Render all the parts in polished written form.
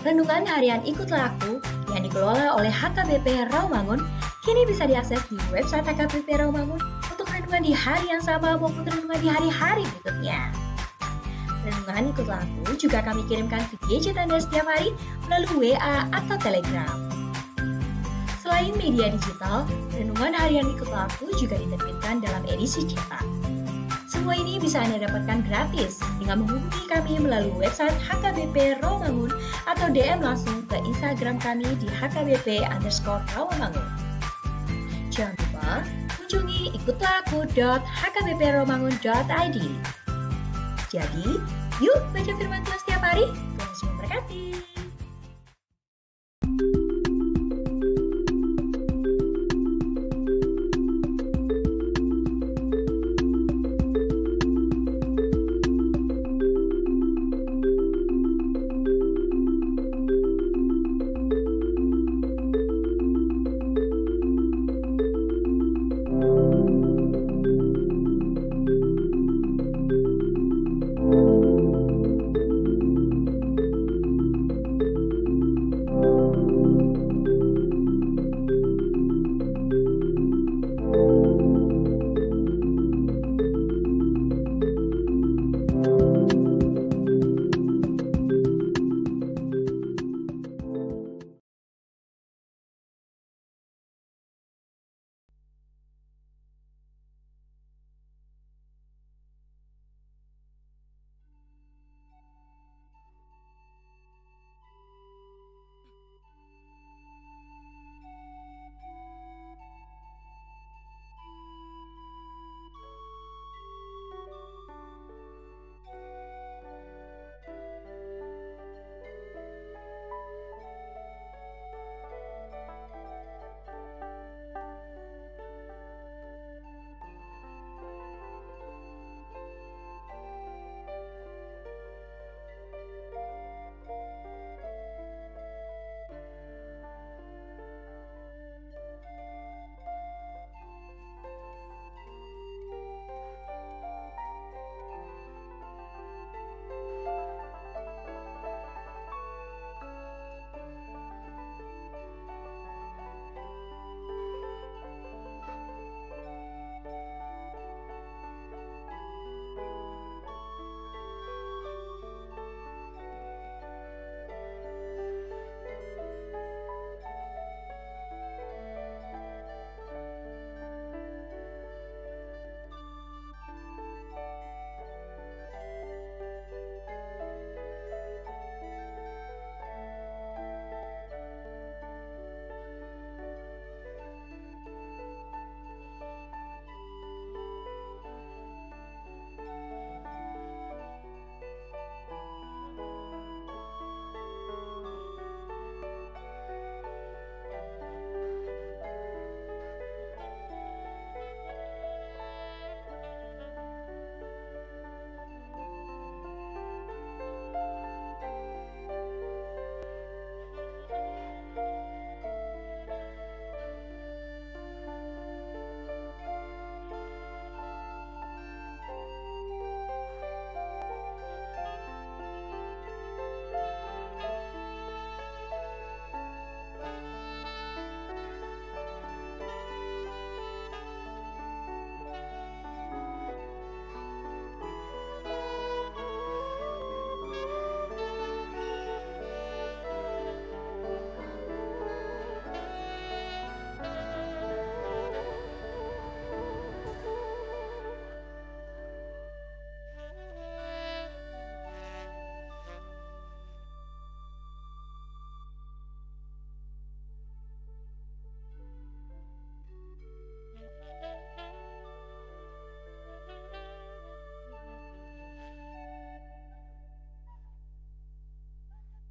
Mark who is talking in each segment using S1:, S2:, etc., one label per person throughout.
S1: Renungan harian Ikutlah Aku yang dikelola oleh HKBP Rawamangun kini bisa diakses di website HKBP Rawamangun untuk renungan di hari yang sama maupun renungan di hari-hari berikutnya. Renungan Ikutlah Aku juga kami kirimkan ke gadget Anda setiap hari melalui WA atau Telegram. Selain media digital, renungan harian Ikutlah Aku juga diterbitkan dalam edisi cetak. Semua ini bisa Anda dapatkan gratis dengan menghubungi kami melalui website HKBP Rawamangun atau DM langsung ke Instagram kami di HKBP_Rawamangun. Jangan lupa kunjungi ikutlahku.hkbprawamangun.id. Jadi, yuk baca firman Tuhan setiap hari. Tuhan Yesus memberkati.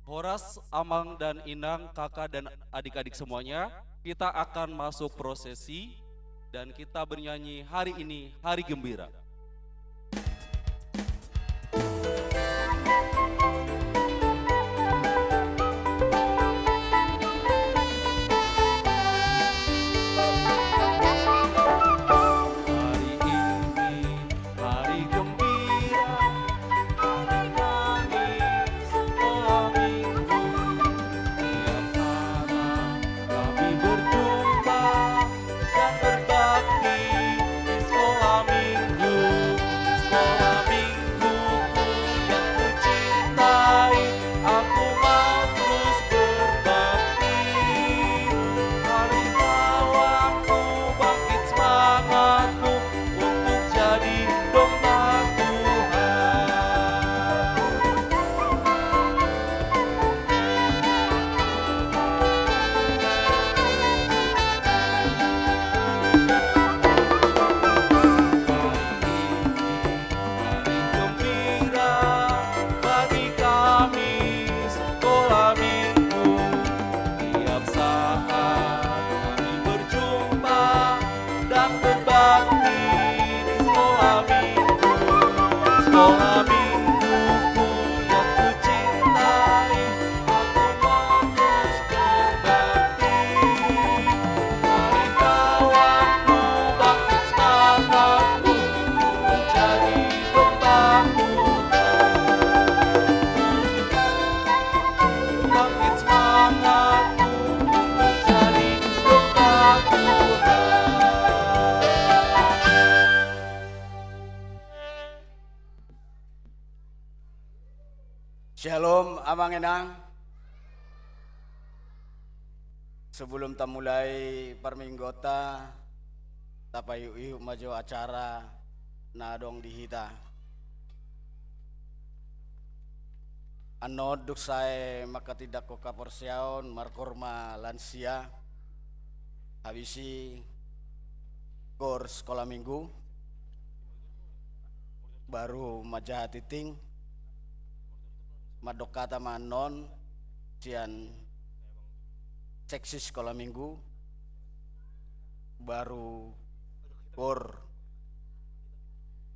S2: Horas, Amang, dan Inang, kakak dan adik-adik semuanya, kita akan masuk prosesi dan kita bernyanyi hari ini, hari gembira.
S3: Hari ini, hari gembira, hari kami setelah minggu. Shalom Amang Enang. Sebelum kita mulai perminggota, tapayu maju acara nadong dihita. Anoduk saya maka tidak ko kaporsiaon markorma lansia habisi kurs sekolah minggu baru majahat titing madokata manon cian seksi sekolah minggu baru kur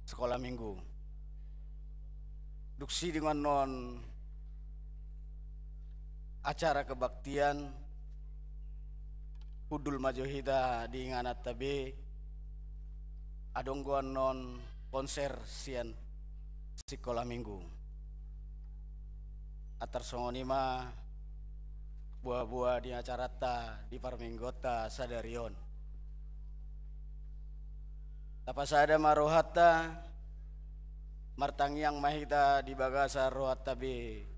S3: sekolah minggu duksi dengan non acara kebaktian Kudul Majohida di nganat tabe adongguan non konser sian sekolah minggu atar songonima buah-buah di acara ta di parminggota sadarion tapasada marohata martangiang mahita di bagasa rohat tabe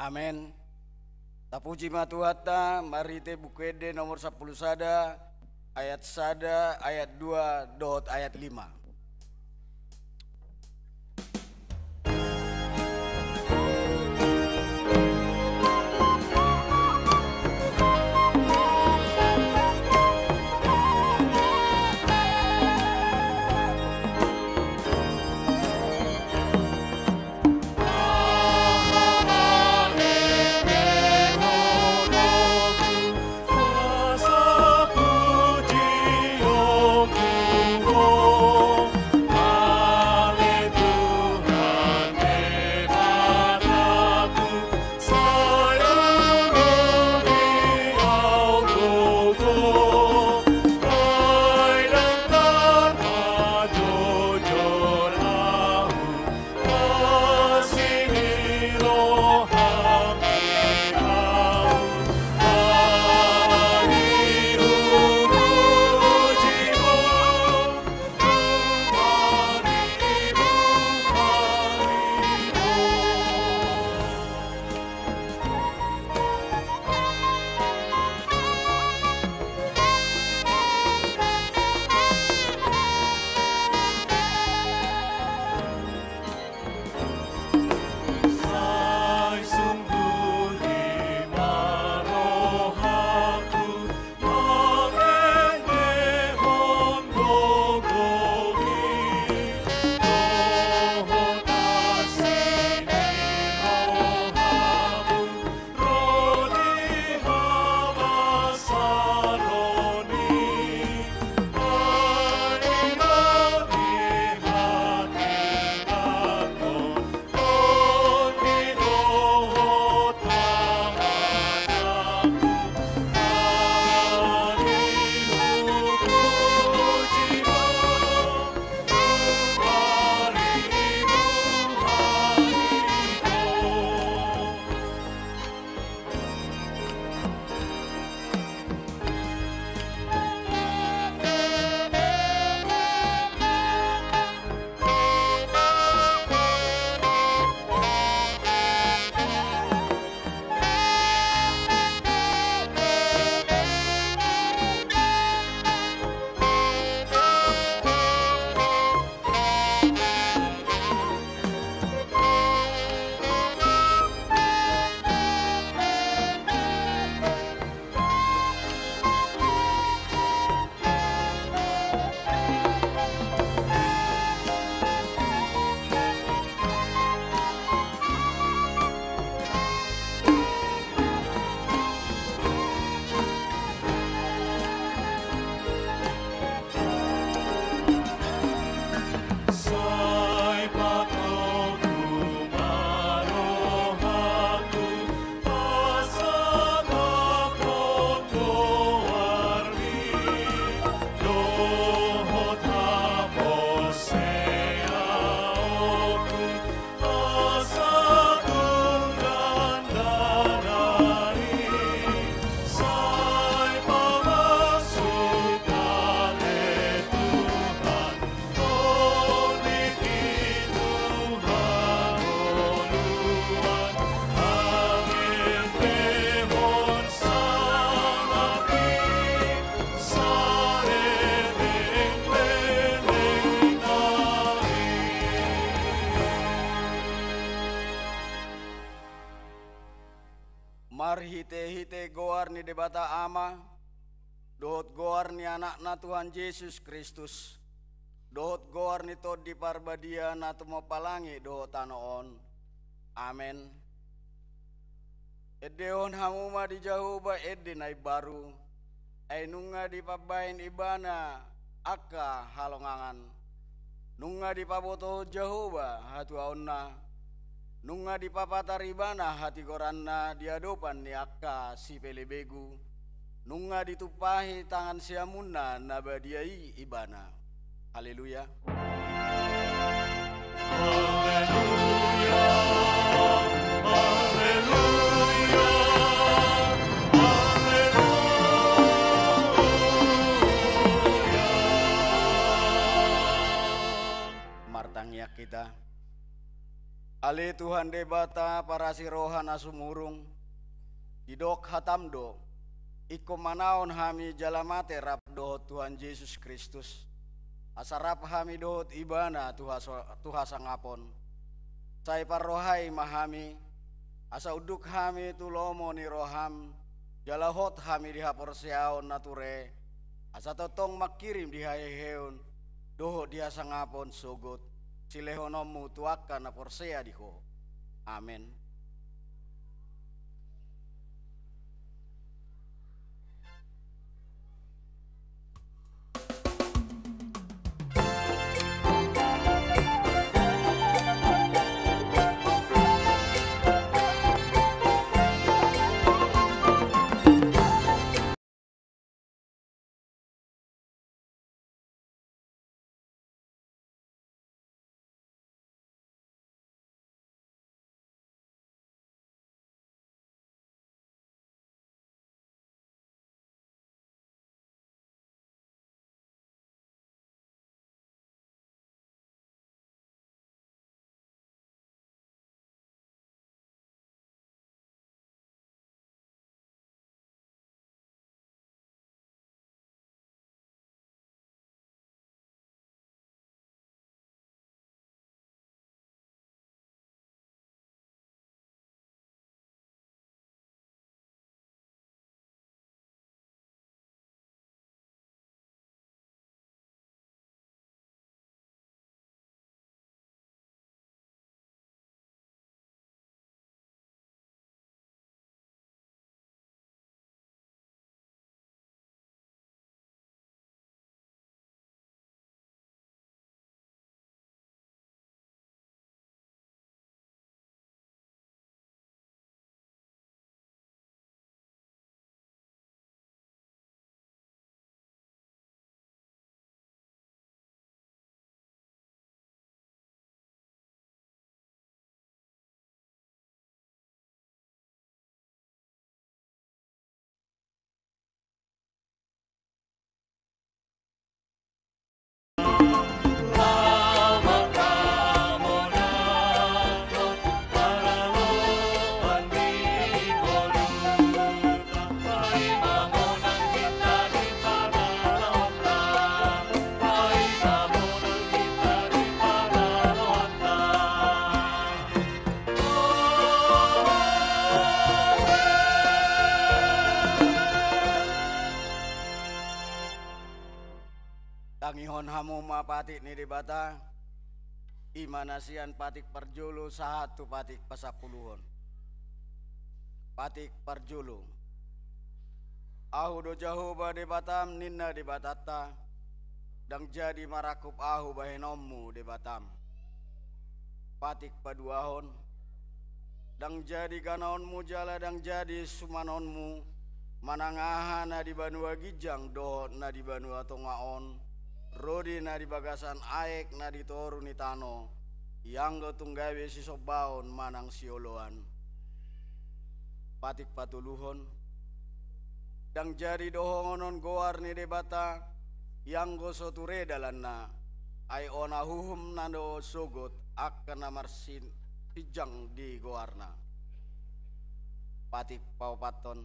S3: Amin. Tapuji matuhata marite bukede nomor 10 sada ayat 2 dot ayat 5. Mar hite goar ni debata ama, dohot goar ni anakna Tuhan Yesus Kristus, dohot goar ni tod di parbadia na tumapalangi dohot anoon. Amen. Edeon hamuma di Jahoba ede nai baru, ay nunga di pabain ibana aka halongangan, nunga di paboto Jahoba hatu aonna, nunga di papataribana hati koranna diadopan ni akka si pelebegu, nunga ditupahi tangan siamunna nabadiai ibana. Haleluya. Martangyak kita. Ale Tuhan debata para sirohan asumurung, didok hatamdo, iko manaon hami jalamate rap dohot Tuhan Yesus Kristus. Asarap hami dohot ibana Tuha sangapon. Say parrohai mahami, asa uduk hami tulomo ni roham, jalahot hami dihaporsiaon nature, asa totong makirim dihaheheon, dohot dia sangapon sogot, silehonomu tuaka na porsea diho. Amen. Tangihon hamu mapatik ni dibata, imanasian patik perjulu sahatu patik pasapuluhon. Patik perjulu. Ahu do Jahoba debatam ninna debatata, dang jadi marakup ahu bahenommu debatam. Patik paduahon, dang jadi ganaonmu jala dang jadi sumanonmu, manangahan na di banua gijang dohot na di banua tongaon. Rodi na di bagasan aek na di toru ni tano, yang go tunggawe si sobaon manang sioloan. Patik patuluhon, dang jadi dohongonon goar ni debata, yang go soture dalanna, ay ona huhum nando sogot akan namarsin pijang di goarna. Patik paupaton,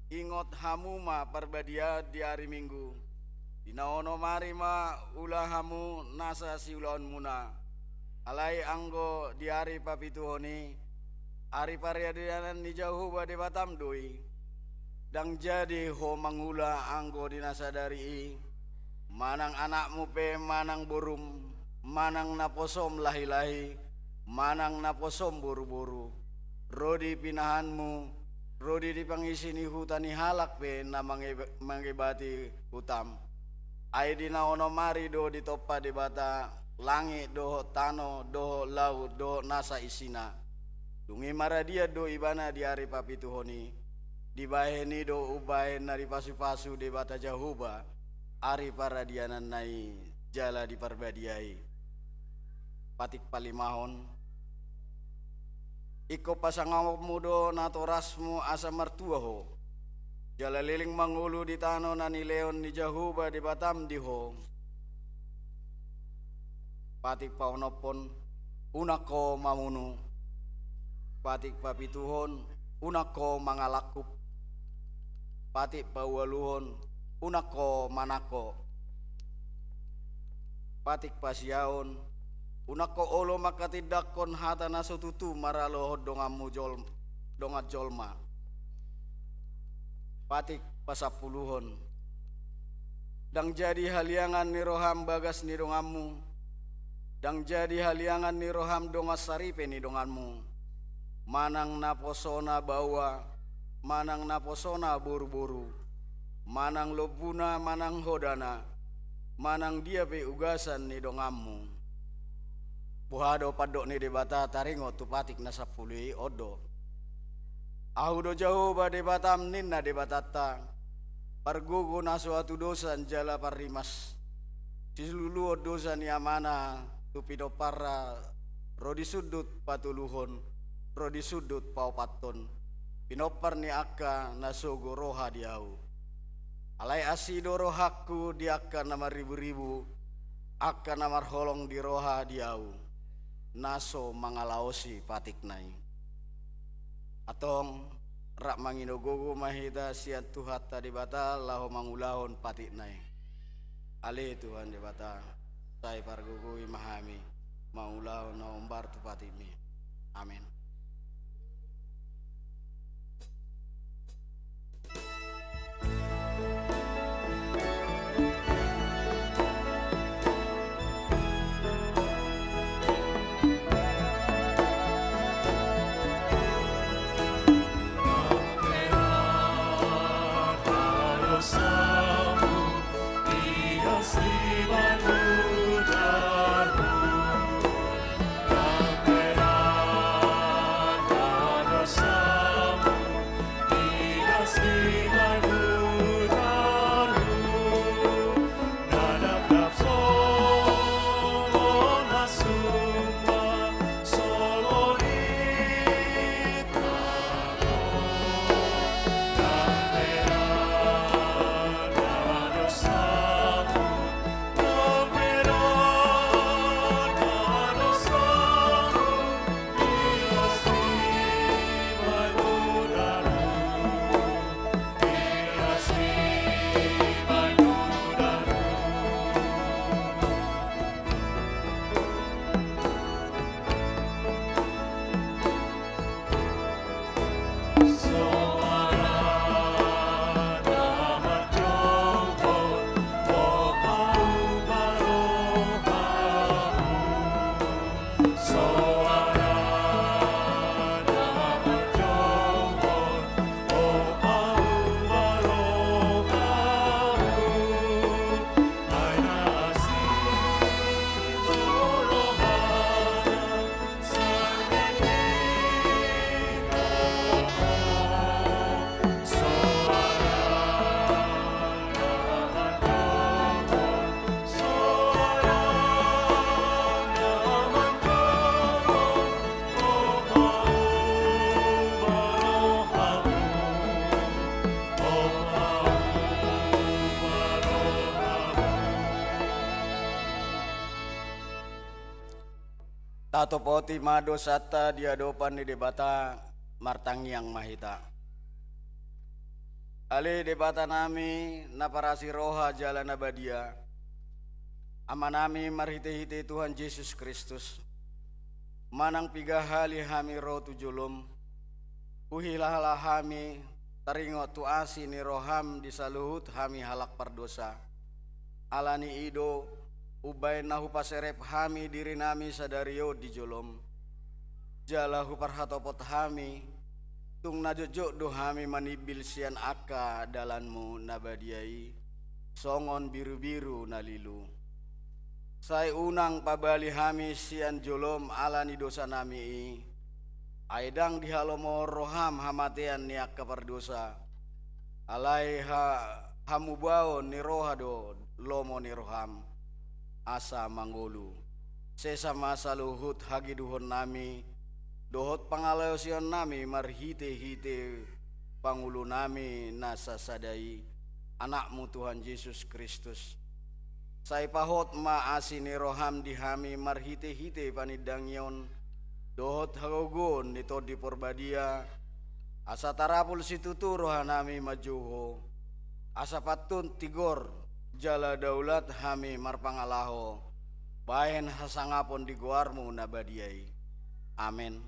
S3: Ingot hamuma perbadia di hari Minggu. Dinaono marima ulah hamu nasa si ulaon muna. alai anggo di hari papituhoni hari pariadianan ni jauh bade batam doi dang jadi ho mangula anggo dinasadari manang anakmu pe manang borum manang naposom lahi-lahi manang naposom boru-boru rodi pinahanmu rodi dipangisini hutani halak pe na mangebati hutam ai dinaono mari do ditoppa di bata langit do tano do laut do nasa isina dungi maradia do ibana di hari papituhoni dibaheni do ubahen nari pasu-pasu di bata jahuba hari paradianan nai jala di parbadiai patik palimahon iko pasangamu do natorasmu asa mertua ho jala liling mangulu di tano nani leon di jahuba di batam di ho patik paunopon unako mamunu patik papituhon unako mangalakup patik pawaluhon unako manako patik pasiaon unako olo makatidakon hata nasututu maralo dongamu dongat jolma patik pasapuluhon dang jadi haliangan ni roham bagas ni dongamu dang jadi haliangan ni roham dongas saripe ni donganmu manang naposona bawa manang naposona buru-buru manang lobuna manang hodana manang dia pe ugasan ni dongammu buhado padok ni debata taringo tu patik nasapului odo ahu do jauh ba debatam ninna debatata pargugu nasuatu dosan jala parimas siluluo dosa ni amana tu pido parra rodi sudut patuluhon rodi sudut paupaton pinopar ni akka nasogo roha diau alai asido rohaku di akka nama ribu-ribu akka namar holong di roha diau naso mangalaosi patik nai atong rak mangino gogo mahita sian tuhata di bata laho mangulahon patik nai ale Tuhan di bata sai pargugui mahami mangulahon naombar tu patimi amin. Tato poti mado sata diadopan di debata martangiang mahita. Ali debata nami naparasi roha jalan abadia. Amanami marhite-hite Tuhan Yesus Kristus. manang piga hali hami ro tu julum, uhilah hami taringo tu asi ni roham disaluhut hami halak pardosa. Alani ido ubay nahu paserep hami diri nami sadario di julum. Jalahu parhatopot hami tung najojo do hami manibil sian aka dalanmu nabadiai songon biru-biru nalilu. Sai unang pabali hami sian jolom alani dosa nami aidang dihalomo roham hamatean niak kapardosa alai hamubao ni rohado lomo ni roham asa manggolu sesama saluhut hagiduhon nami dohot pangalayosion nami marhite-hite pangulu nami nasa sadai anakmu Tuhan Yesus Kristus. Sai pahot ma asini roham dihami marhite-hite panidangyon dohot hagogon nito di porbadia asa tarapul situtu rohanami majuho asa patun tigor jala daulat hami marpangalaho bahen hasangapon di goarmu nabadiai. Amin.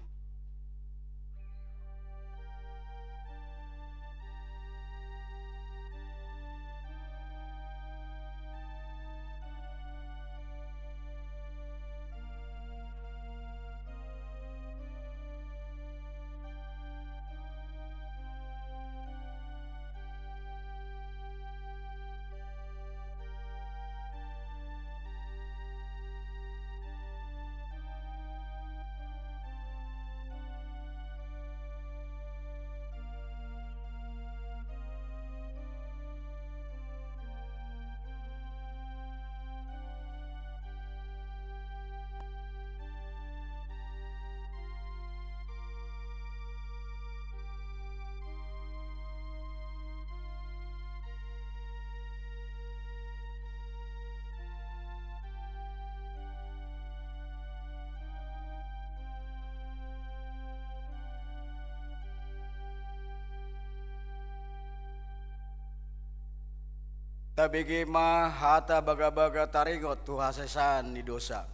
S3: Tabigi ma hata baga-baga taringot tu hasesan ni dosa.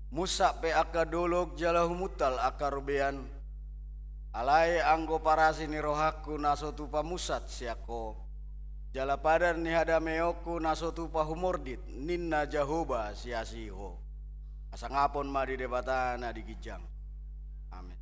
S3: Musa pe akadolog jalahu mutal akarubean. Alai anggo parasi ni rohaku nasotu pamusat siako. Jala padan ni hadameoku nasotu pahumordit ninna jahoba siasiho. Asangapon ma di debatana di gijang. Amin.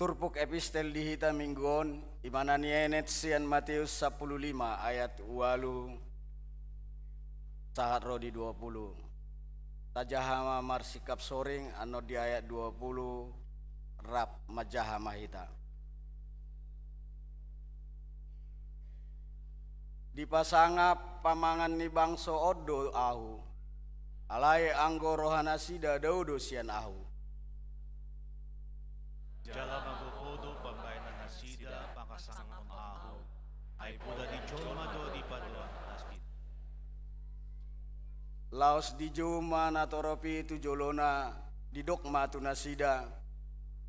S3: Turpuk epistel dihita minggon imana nienet sian Matius 15 ayat 8 sahat rodi 20. Tajahama marsikap soring ano di ayat 20 rap majaha mahita. Dipasangap pamangan ni bangso odo ahu alai anggo rohana sida daudo sian ahu.
S4: Jala magukodo pagkainan na sida pakasangon aho ay puda di joma do di paduan aspid.
S3: Laos di joma natoropi tu jolona di dokma tu nasida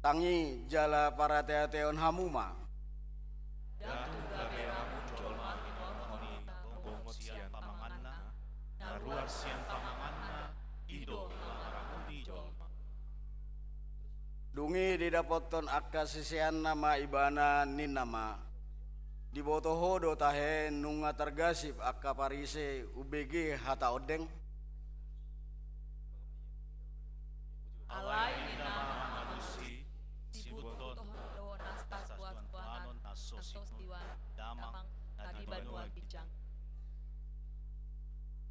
S3: tangi jala para teateon hamuma.
S4: Datu gaberamu jolma hinoni bongot sian pamanganna, naruar sian pamanganna, ido maramudi jolma.
S3: Dungi didapoton akka sisian nama ibana nin nama. Diboto hodo tahe nunga tergasip akka parise UBG hata odeng.
S5: Alai nama manusi sibuton do nastas tuan nasos diwan damang nadi banua bijang.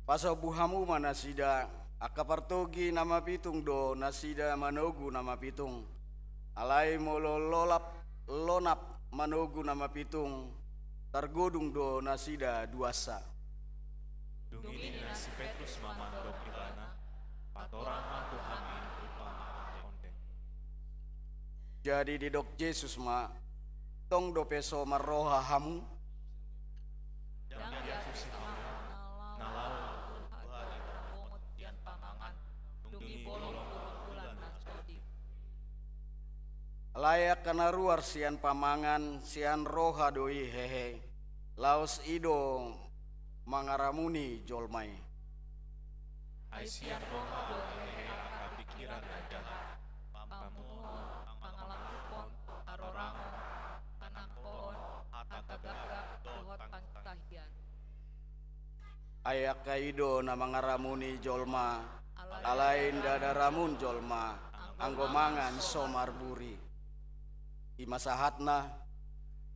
S3: Paso buhamu manasida akka partogi nama pitung do nasida manogu nama pitung. Alai molo lonap manogu nama pitung. Targodung do nasida duasa.
S4: Dungini nasi Petrus mamandok ibana, patorang aku hami upama ondeng.
S3: Jadi di dok Yesus ma tong do peso marroha hamu.
S4: Dan Yesus nalau bari bongot dian pamangan, dungini bolong bulan nasodi.
S3: Layak kana ruar sian pamangan sian roha doi hehe. Laos ido mangaramuni jolmai.
S4: Ai sian roha dohe aka pikiran aja. Pampamuhon pangalangkupon arorang kanakpon hata tagak dohot pangtahian.
S3: Ayak kaido na mangaramuni jolma. Alain dadaramun jolma. Anggo mangan somar buri. Imasahatna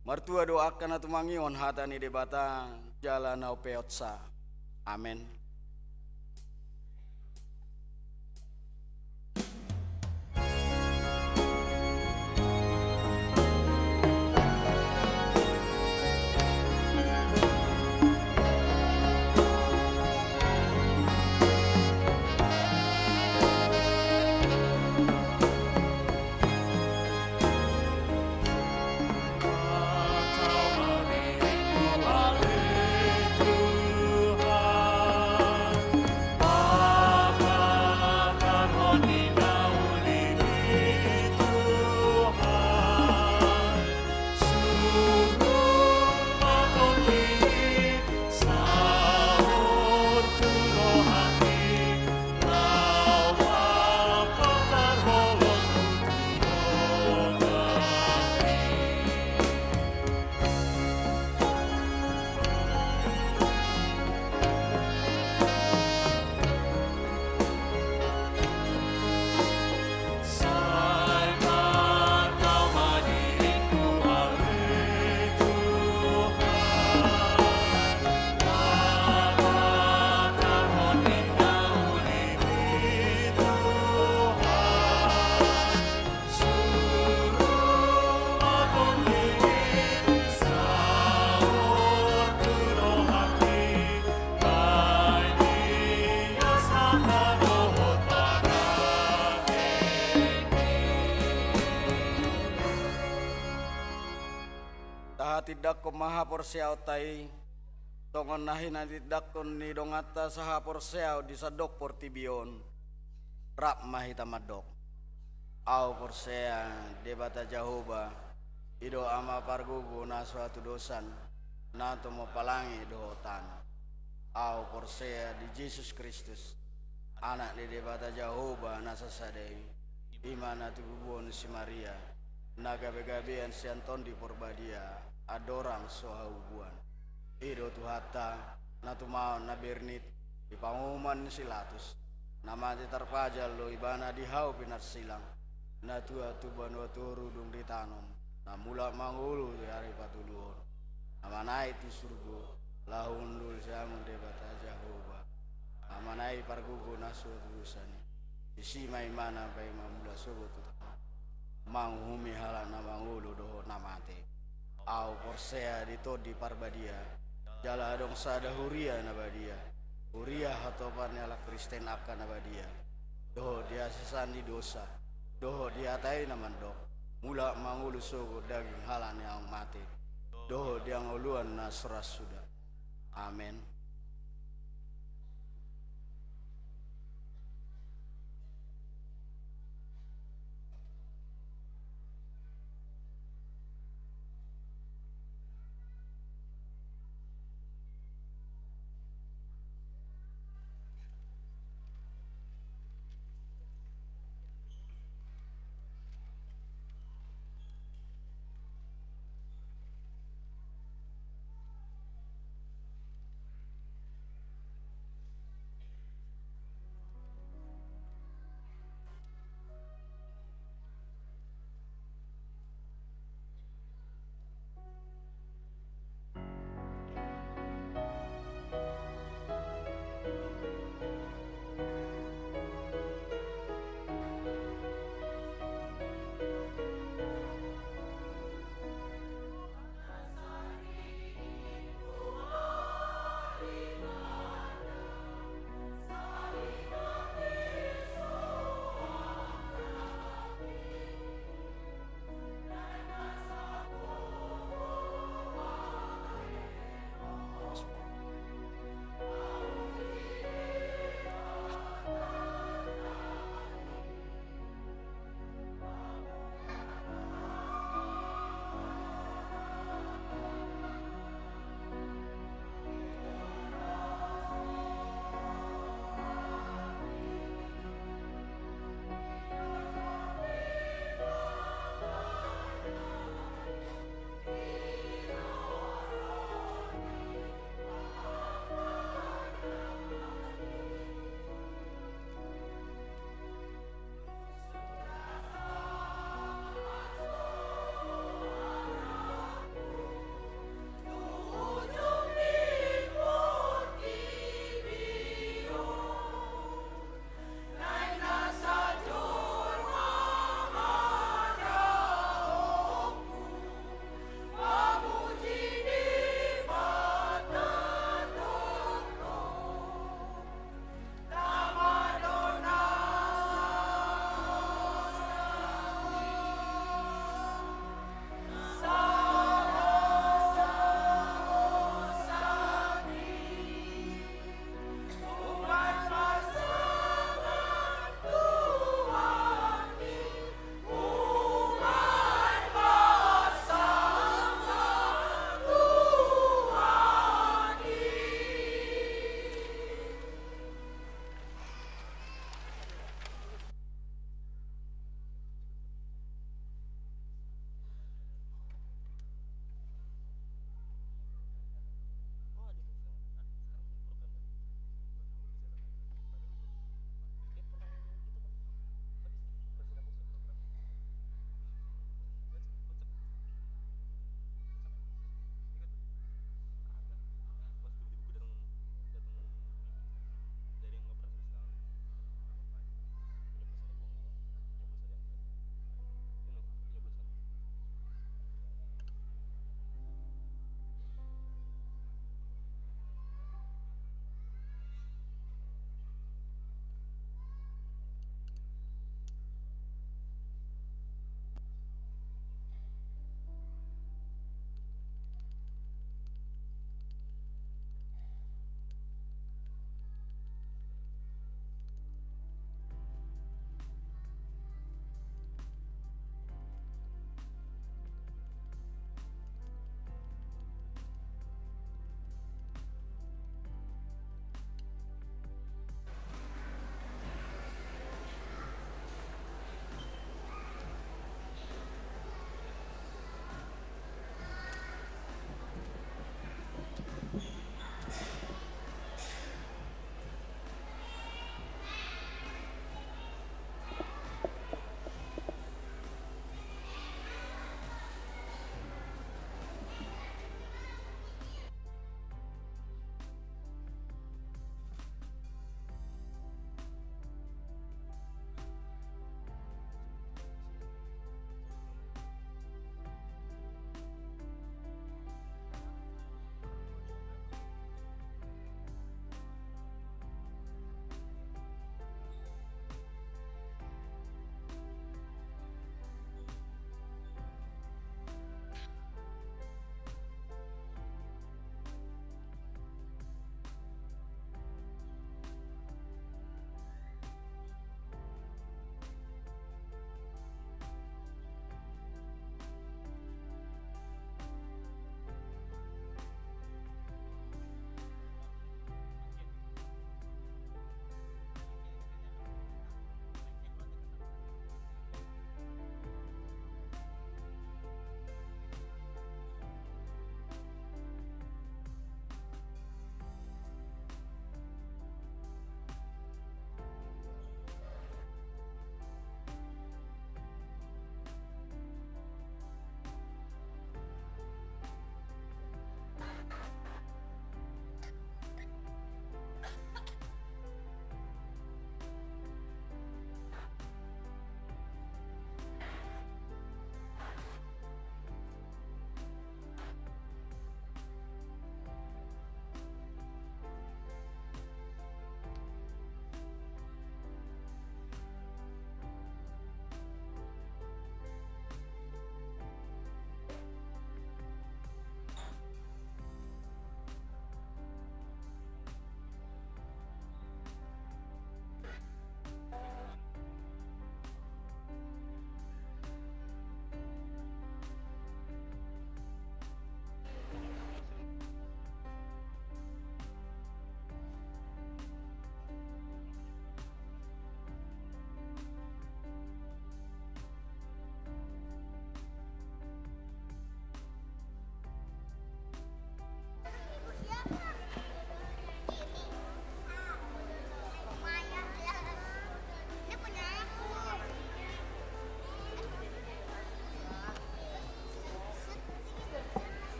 S3: martua doakan atumangion hatani debata jalan au peotsa. Amen. Tidak ko maha porsiaw tay tongon nahin na tidak ko ni dongata saha porsiaw di sadok portibion rap mahita madok au porsea debata Jahoba ido ama pargugu na suatu dosan na mo palangi dohotan au porsea di Yesus Kristus anak di debata Jahoba na sasadei imana tububon si Maria naga begabean si Anton di Porbadia adorang sohaubuan ido tuhata natumaon na bernit di panguman silatus namati terpajal lo ibana dihau pinar silang natua tuban waturu dung ditanom namula mangulu di hari patuluhon namanai ti surgo lahundul siamun debata Jahoba namanai pargugu nasu tulusani isi maimana bai mamula sobo tutama manghumi halana mangulu doho namate au porsea dito di Parbadia jala dong sada huria nabadia huria hatopan ala Kristen akan nabadia doho dia sesandi dosa doho dia tai naman dok mula mangulu sogo daging halan yang mati doho dia nguluan nasras sudah. Amen.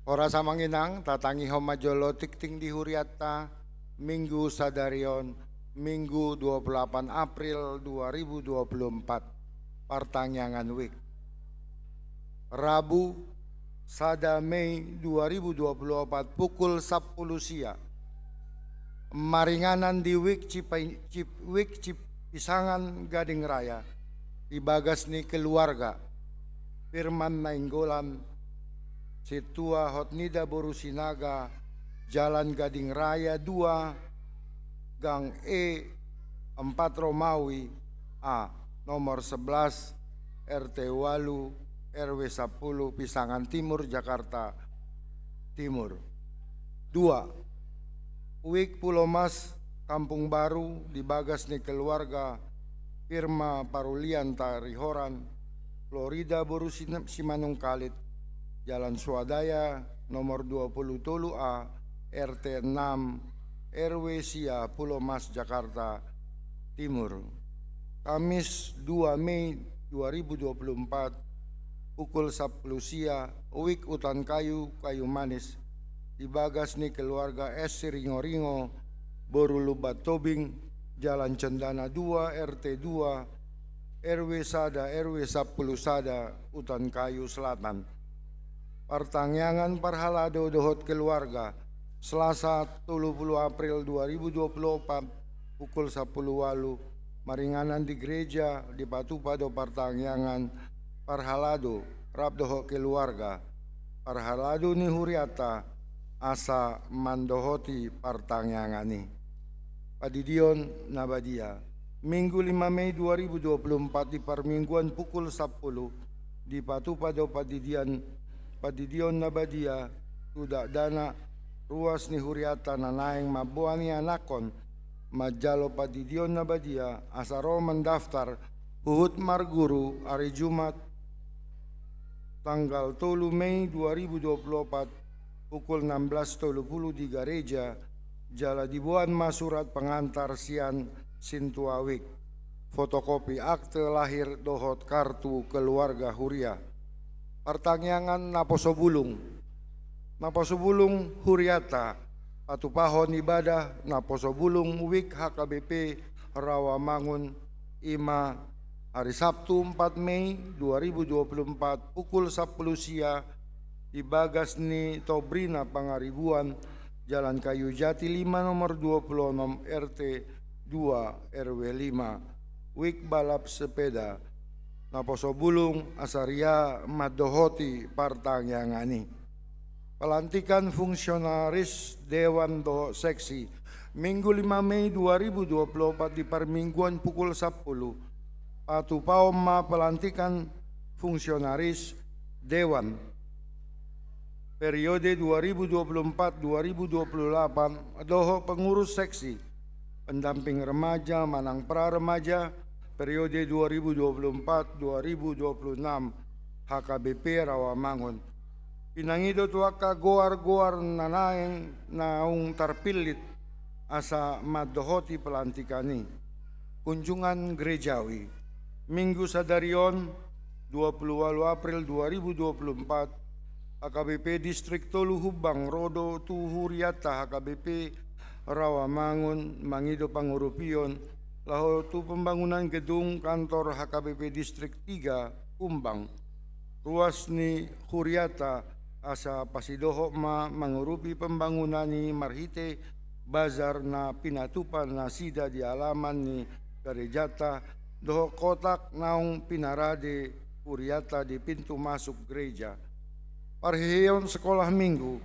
S6: Ora samanginang tatangi homajolo tikting di Huriata Minggu Sadarion Minggu 28 April 2024 Partangyangan Week Rabu Sada Mei 2024 pukul 10 siang Maringanan di Week Pisangan Gading Raya di Bagasni keluarga Firman Nainggolan Situa Hotnida Borusinaga Jalan Gading Raya 2 Gang E 4 Romawi A nomor 11 RT Walu RW 10 Pisangan Timur Jakarta Timur 2 Wik Pulau Mas Kampung Baru di Bagasni keluarga Firma Parulian Tarihoran Florida Borusimanung Kalit Jalan Swadaya nomor 20 A RT 6 RW Sia Pulau Mas Jakarta Timur Kamis 2 Mei 2024 pukul 10 siang Wik Utan Kayu Manis di Bagasni keluarga S Ringo Borulubat Tobing Jalan Cendana 2 RT 2 RW Sada RW 10 Sada Utan Kayu Selatan Pertangyangan Parhalado dohot keluarga Selasa 30 April 2024 pukul 10 walu maringanan di gereja di Patupado Pertangyangan Parhalado rap dohot keluarga Parhalado ni Huriata asa mandohoti Pertangyangan Padidion Nabadia Minggu 5 Mei 2024 di permingguan pukul 10 di Patupado Padidion Nabadia tudak dana ruas ni Huriata nanaeng mabuani anakon majalo Padidion Nabadia asaro mendaftar Uhud Marguru hari Jumat tanggal 3 Mei 2024 pukul 16.30 di gereja jala dibuat masurat pengantar sian Sintuawik fotokopi akte lahir dohot kartu keluarga Huria Pertangyangan Naposobulung Huriata Patupahon ibadah Naposobulung Wik HKBP Rawamangun Ima hari Sabtu 4 Mei 2024 pukul 10 sia di Bagasni Tobrina Pangaribuan Jalan Kayu Jati 5 nomor 26 RT 2 RW 5 Wik balap sepeda Naposobulung Asaria Madohoti Pertangyangani Pelantikan Fungsionaris Dewan Doho Seksi Minggu 5 Mei 2024 di permingguan pukul 10 Patupao ma pelantikan Fungsionaris Dewan periode 2024-2028 Doho Pengurus Seksi Pendamping Remaja Manang Pra Remaja periode 2024-2026 HKBP Rawamangun Pinangido tuaka goar-goar nanaeng naung terpilit asa madohoti pelantikani kunjungan gerejawi Minggu Sadarion 28 April 2024 HKBP Distrik Tolu Hubang Rodo Tuhuriata HKBP Rawamangun Mangido Pangurupion Laho tu pembangunan gedung kantor HKBP Distrik 3 Kumbang ruas ni Huriata asa pasidoho ma mengurupi pembangunan ni marhite bazar na pinatupan na sida di alaman ni gerejata doho kotak naung pinarade Huriata di pintu masuk gereja Parheon sekolah minggu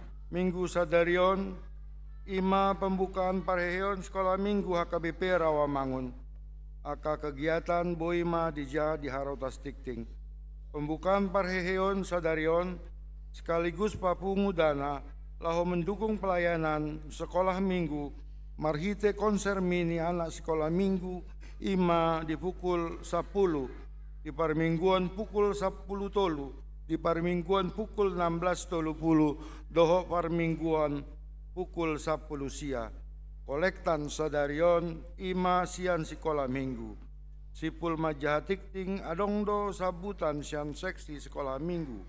S6: Sadarion Ima pembukaan Parheon sekolah minggu HKBP Rawamangun aka kegiatan boima dija di Harotas Tikting pembukaan Parheon Sadarion sekaligus papungu dana laho mendukung pelayanan sekolah minggu marhite konser mini anak sekolah minggu Ima di pukul 10 di permingguan pukul 10 tolu di permingguan pukul 16.30 doho permingguan pukul 10 sia kolektan Sadarion Ima sian sekolah minggu sipul Majahatikting adongdo sabutan sian seksi sekolah minggu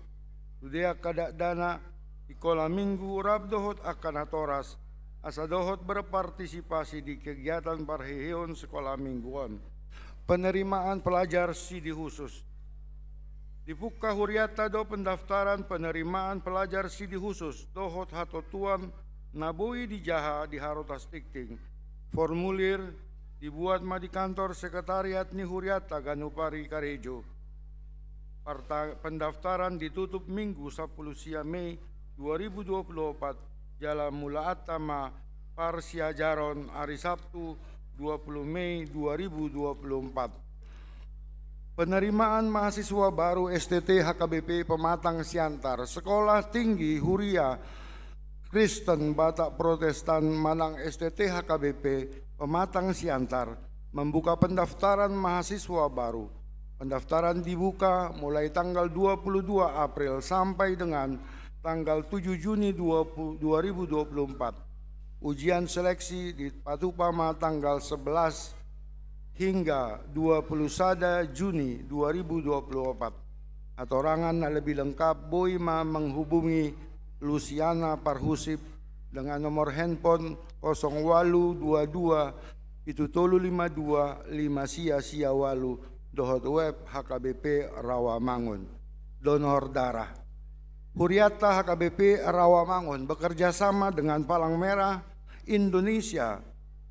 S6: Udea kadak dana sekolah minggu rab dohot akan atoras asa dohot berpartisipasi di kegiatan Parheon sekolah mingguan penerimaan pelajar sidi khusus di Puka Huriata do pendaftaran penerimaan pelajar sidi khusus dohot hatotuan Nabui di Jaha di Harotas Tikting formulir dibuat di kantor sekretariat ni Huriata Ganupari Karejo pendaftaran ditutup Minggu 10 sia Mei 2024 Jalan Mula Atama Parsia Jaron hari Sabtu 20 Mei 2024 penerimaan mahasiswa baru STT HKBP Pematang Siantar Sekolah Tinggi Huria Kristen Batak Protestan Manang STT HKBP Pematang Siantar membuka pendaftaran mahasiswa baru. Pendaftaran dibuka mulai tanggal 22 April sampai dengan tanggal 7 Juni 2024. Ujian seleksi di Patupama tanggal 11 hingga 21 Juni 2024. Atorangan lebih lengkap boima menghubungi Luciana Parhusip dengan nomor handphone 0822 752 5 sia walu dohot web HKBP Rawamangun. Donor darah Huriata HKBP Rawamangun bekerja sama dengan Palang Merah Indonesia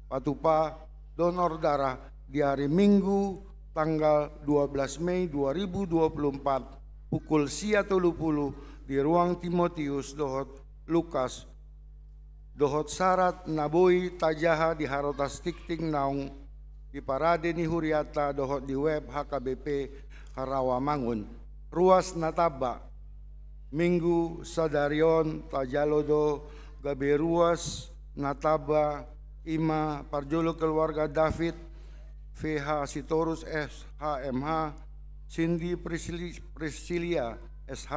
S6: Patupa donor darah di hari Minggu tanggal 12 Mei 2024 pukul 10.30 di ruang Timotius Dohot Lukas Dohot Sarat Naboi Tajaha di Harotas Tikting Naung di Parade ni Huriata Dohot di web HKBP Rawamangun ruas Nataba Minggu Sadarion Tajalodo Gabe ruas Nataba Ima Parjolo keluarga David VH Sitorus SHMH Cindy Priscilia SH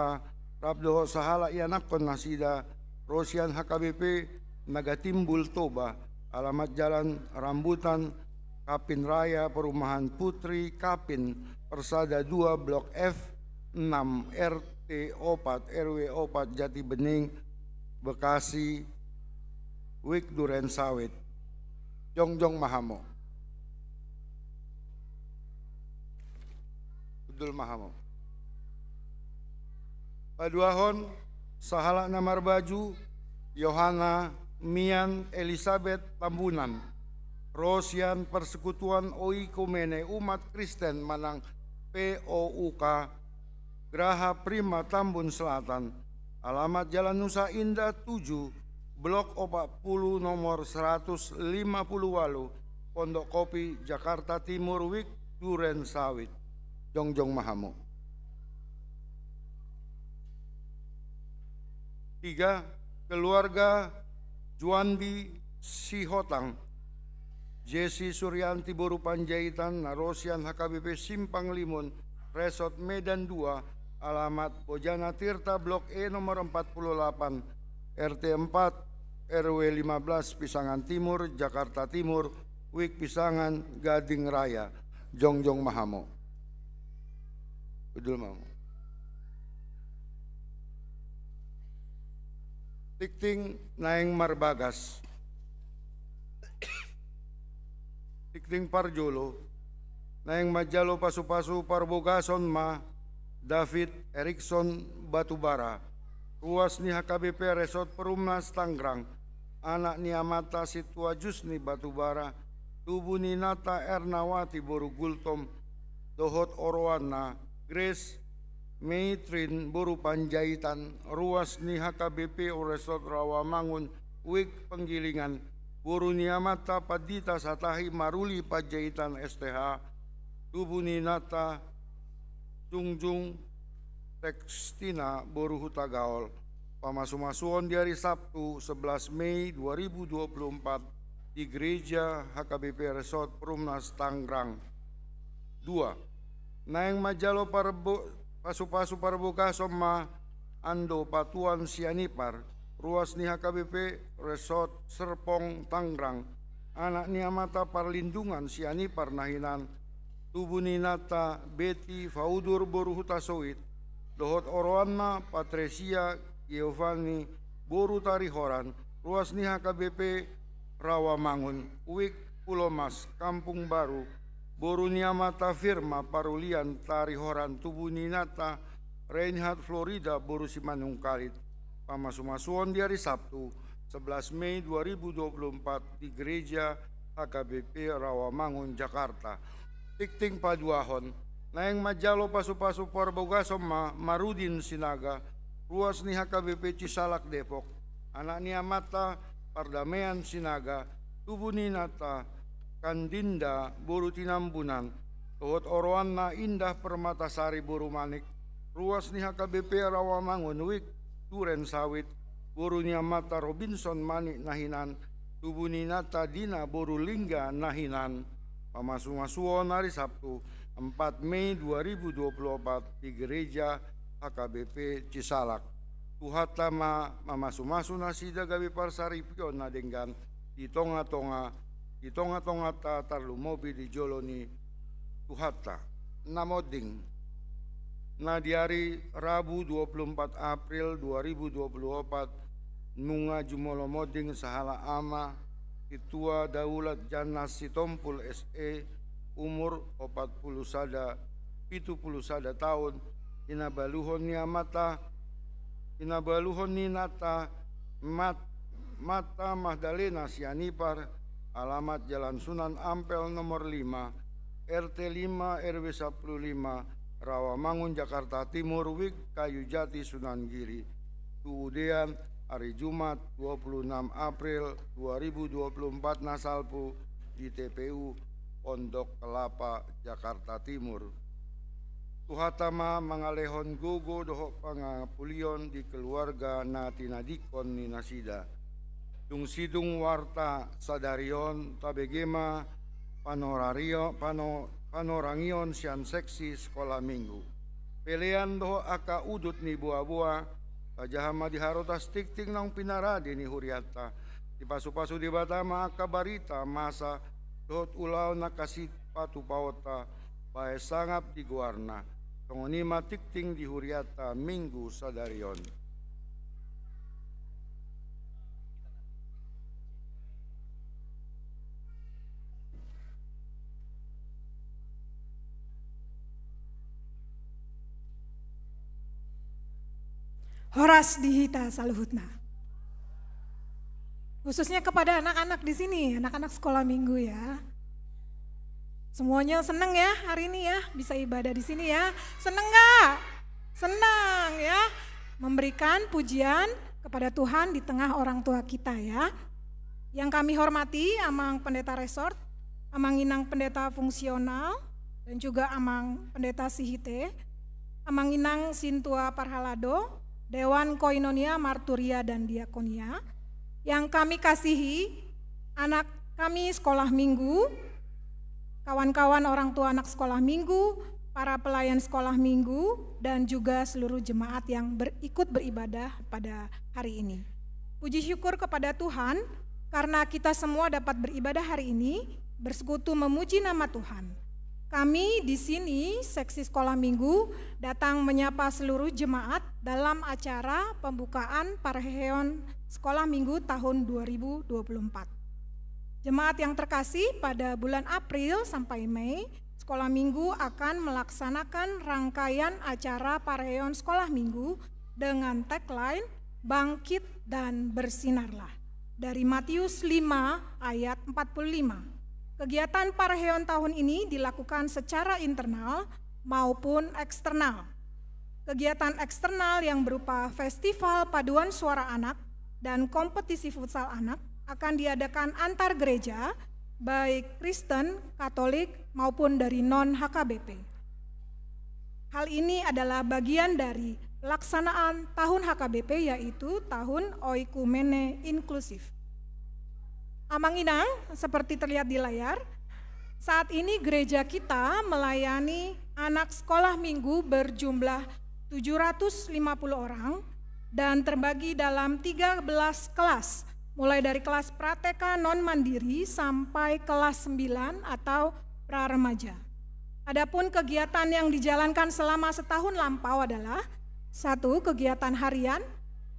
S6: Rabdo Sahala Ianakon Nasida Rosian HKBP Nagatimbul Toba, alamat Jalan Rambutan, Kapin Raya, Perumahan Putri, Kapin, Persada 2, Blok F, 6, RT 4, RW 4, Jati Bening, Bekasi, Wik Duren Sawit, Jongjong Mahamo. Abdul Mahamo. Paduahon, Sahala Namar Baju, Yohana Mian Elizabeth Tambunan, Rosian Persekutuan Oikumene Umat Kristen Manang POUK, Graha Prima Tambun Selatan, alamat Jalan Nusa Indah 7, Blok 40 nomor 150 Walu, Pondok Kopi, Jakarta Timur, Wik Duren Sawit, Jongjong Mahamo. 3. Keluarga Juandi Sihotang, Jesse Suryanti Boru Panjaitan, Narosian HKBP Simpang Limun, Resort Medan 2, alamat Bojana Tirta Blok E nomor 48, RT 4, RW 15, Pisangan Timur, Jakarta Timur, Wik Pisangan, Gading Raya, Jongjong Mahamo. Bedul Mahamo. Tikting Naeng Marbagas, Tikting Parjolo, Naeng Majalo Pasu-Pasu Parbogason Ma, David Erikson Batubara, ruas ni HKBP Resort Perumnas Tangerang, anak ni Amata Situa Jusni Batubara, tubuh ni Nata Ernawati Boru Gultom, Dohot Orwana, Grace Maitrin Boru Panjaitan, ruas ni HKBP Resort Rawamangun, Wik Penggilingan, Boru Niamata Padita Satahi Maruli Panjaitan STH, tubuh ni Nata Jungjung Tekstina Boru Hutagaol, pamasumasuan di hari Sabtu 11 Mei 2024 di Gereja HKBP Resort Perumnas Tangerang. 2. Naeng Majalo Pasu-Pasu Parbogasom Ma Ando Patuan Sianipar, ruas ni HKBP Resort Serpong Tangerang, anak ni Amata Parlindungan Sianipar Nahinan, tubuh ni Nata Betty Faudur Boru Hutasoit, Dohot Oroanna Patresia Giovanni Boru Tarihoran, ruas ni HKBP Rawamangun, Wik Pulomas, Kampung Baru, Boru Niamata Firma Parulian Tarihoran, tubuh Ninata Reinhard Florida Boru Simanung Kalit, pamasumasuan di hari Sabtu 11 Mei 2024 di Gereja HKBP Rawamangun, Jakarta. Tikting Paduahon, Naeng Majalo Pasu-Pasu Parbogasom Ma Marudin Sinaga, ruas ni HKBP Cisalak Depok, anak ni Amata Pardamaian Sinaga, tubuh Ninata Kandinda Boru Tinambunan, Dohot Oroanna Indah Permatasari Boru Manik, ruas ni HKBP Rawamangun, Wik Duren Sawit, Boru Niamata Robinson Manik Nahinan, tubuh Ninata Dina Boru Lingga Nahinan, pamasumasuan hari Sabtu 4 Mei 2024 di Gereja HKBP Cisalak. Tuhata mamasumasu nasida gabi parsari pion na denggan di tonga-tonga ta tarlumobi di joloni tuhata namoding na di hari Rabu 24 April 2024 nunga jumolomoding sahala ama Ketua Daulat Janas Sitompul SE umur 70 sada tahun inabaluhon ni Amata Kinabaluhon ni Nata Mata Magdalena Sianipar, alamat Jalan Sunan Ampel nomor 5, RT 5 RW 15, Rawamangun, Jakarta Timur, Wik Kayu Jati, Sunan Giri. Kemudian hari Jumat 26 April 2024 Nasalpu di TPU Pondok Kelapa, Jakarta Timur. Tuhatama mangalehon gugo doho pangapulion di keluarga natinadikon ni Nasida. Tung sidung warta sadarion tabegema panorangion sian seksi sekolah minggu. Pelean doho aka udut ni buah-buah tajahama diharotas tik-tik nang pinaradi ni huriata. Di pasu-pasu di batama aka barita masa dohot ulaw nakasit patu pauta bae sangap di guarna. Pengonima tikting di huriata minggu sadarion.
S7: Horas dihita saluhutna. Khususnya kepada anak-anak di sini, anak-anak sekolah minggu ya. Semuanya seneng ya hari ini ya, bisa ibadah di sini ya. Seneng gak? Senang ya. Memberikan pujian kepada Tuhan di tengah orang tua kita ya. Yang kami hormati Amang Pendeta Resort, Amang Inang Pendeta Fungsional, dan juga Amang Pendeta Sihite, Amang Inang Sintua Parhalado, Dewan Koinonia, Marturia, dan Diakonia. Yang kami kasihi anak kami sekolah minggu, kawan-kawan orang tua anak sekolah minggu, para pelayan sekolah minggu, dan juga seluruh jemaat yang ikut beribadah pada hari ini. Puji syukur kepada Tuhan karena kita semua dapat beribadah hari ini, bersekutu memuji nama Tuhan. Kami di sini, seksi sekolah minggu, datang menyapa seluruh jemaat dalam acara pembukaan Parheon Sekolah Minggu tahun 2024. Jemaat yang terkasih, pada bulan April sampai Mei, Sekolah Minggu akan melaksanakan rangkaian acara Parheon Sekolah Minggu dengan tagline Bangkit dan Bersinarlah dari Matius 5 ayat 45. Kegiatan Parheon tahun ini dilakukan secara internal maupun eksternal. Kegiatan eksternal yang berupa festival paduan suara anak dan kompetisi futsal anak akan diadakan antar gereja, baik Kristen, Katolik, maupun dari non-HKBP. Hal ini adalah bagian dari pelaksanaan tahun HKBP, yaitu tahun Oikumene Inklusif. Amang Inang, seperti terlihat di layar, saat ini gereja kita melayani anak sekolah minggu berjumlah 750 orang dan terbagi dalam 13 kelas, mulai dari kelas prateka non-mandiri sampai kelas 9 atau pra-remaja. Adapun kegiatan yang dijalankan selama setahun lampau adalah 1. Kegiatan harian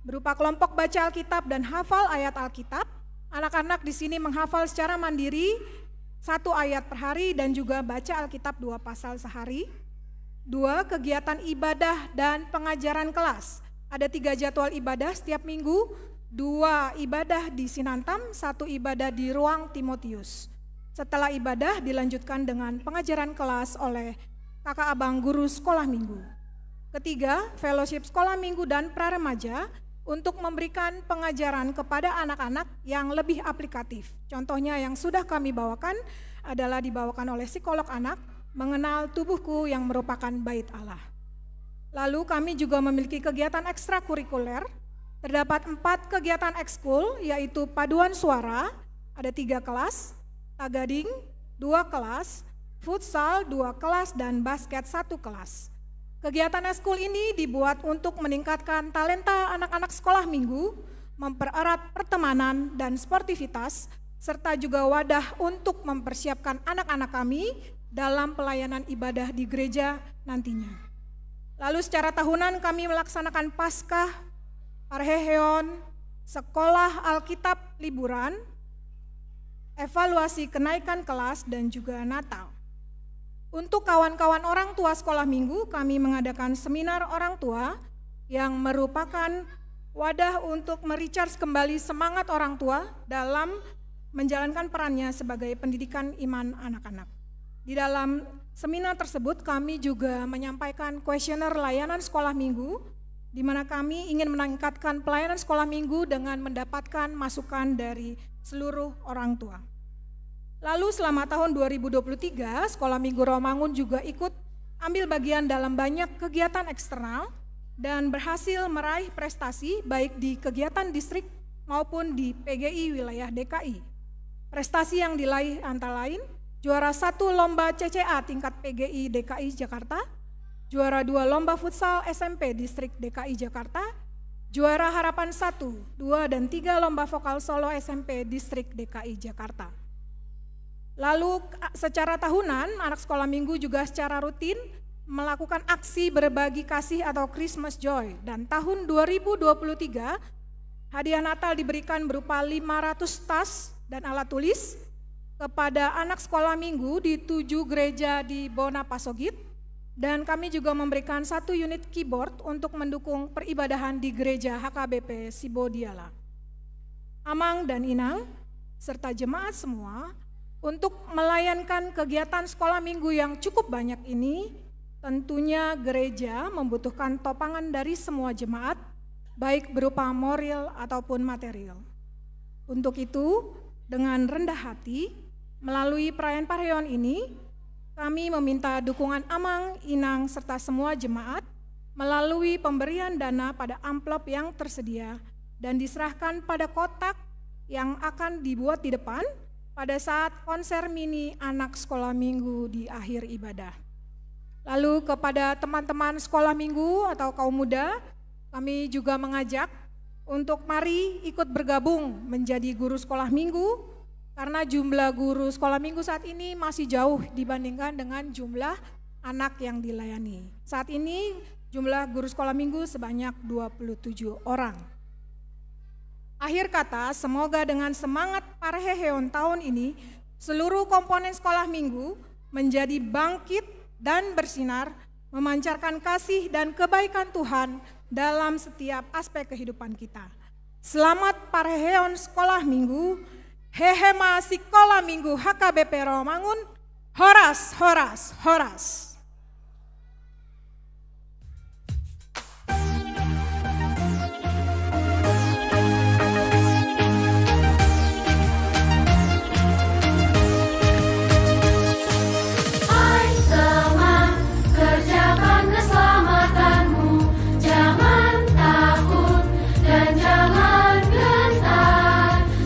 S7: berupa kelompok baca Alkitab dan hafal ayat Alkitab. Anak-anak di sini menghafal secara mandiri 1 ayat per hari dan juga baca Alkitab 2 pasal sehari. 2. Kegiatan ibadah dan pengajaran kelas. Ada 3 jadwal ibadah setiap minggu, 2 ibadah di Sinantam, 1 ibadah di ruang Timotius. Setelah ibadah dilanjutkan dengan pengajaran kelas oleh kakak abang guru sekolah minggu. 3. Fellowship sekolah minggu dan pra-remaja untuk memberikan pengajaran kepada anak-anak yang lebih aplikatif. Contohnya yang sudah kami bawakan adalah dibawakan oleh psikolog anak, mengenal tubuhku yang merupakan bait Allah. Lalu kami juga memiliki kegiatan ekstrakurikuler. Terdapat 4 kegiatan ekskul, yaitu paduan suara, ada 3 kelas, tagading 2 kelas, futsal 2 kelas, dan basket 1 kelas. Kegiatan ekskul ini dibuat untuk meningkatkan talenta anak-anak sekolah minggu, mempererat pertemanan dan sportivitas, serta juga wadah untuk mempersiapkan anak-anak kami dalam pelayanan ibadah di gereja nantinya. Lalu secara tahunan kami melaksanakan Paskah, Parheon, sekolah Alkitab liburan, evaluasi kenaikan kelas, dan juga Natal. Untuk kawan-kawan orang tua sekolah minggu, kami mengadakan seminar orang tua yang merupakan wadah untuk merecharge kembali semangat orang tua dalam menjalankan perannya sebagai pendidikan iman anak-anak. Di dalam seminar tersebut kami juga menyampaikan kuesioner layanan sekolah minggu, di mana kami ingin meningkatkan pelayanan sekolah minggu dengan mendapatkan masukan dari seluruh orang tua. Lalu selama tahun 2023, Sekolah Minggu Rawamangun juga ikut ambil bagian dalam banyak kegiatan eksternal dan berhasil meraih prestasi baik di kegiatan distrik maupun di PGI wilayah DKI. Prestasi yang diraih antara lain juara 1 lomba CCA tingkat PGI DKI Jakarta, juara 2 lomba futsal SMP distrik DKI Jakarta, juara harapan 1, 2, dan 3 lomba vokal solo SMP distrik DKI Jakarta. Lalu secara tahunan, anak sekolah minggu juga secara rutin melakukan aksi berbagi kasih atau Christmas Joy. Dan tahun 2023, hadiah Natal diberikan berupa 500 tas dan alat tulis kepada anak sekolah minggu di 7 gereja di Bona Pasogit. Dan kami juga memberikan 1 unit keyboard untuk mendukung peribadahan di gereja HKBP Sibodiala. Amang dan Inang, serta jemaat semua, untuk melayankan kegiatan sekolah minggu yang cukup banyak ini, tentunya gereja membutuhkan topangan dari semua jemaat, baik berupa moral ataupun material. Untuk itu, dengan rendah hati, melalui perayaan Pareon ini, kami meminta dukungan Amang, Inang, serta semua jemaat melalui pemberian dana pada amplop yang tersedia dan diserahkan pada kotak yang akan dibuat di depan pada saat konser mini anak sekolah minggu di akhir ibadah. Lalu kepada teman-teman sekolah minggu atau kaum muda, kami juga mengajak untuk mari ikut bergabung menjadi guru sekolah minggu, karena jumlah guru sekolah minggu saat ini masih jauh dibandingkan dengan jumlah anak yang dilayani. Saat ini jumlah guru sekolah minggu sebanyak 27 orang. Akhir kata, semoga dengan semangat Pareheheon tahun ini, seluruh komponen sekolah minggu menjadi bangkit dan bersinar, memancarkan kasih dan kebaikan Tuhan dalam setiap aspek kehidupan kita. Selamat Pareheon sekolah minggu, Hehema Sekolah Minggu HKBP Rawamangun, Horas, Horas, Horas.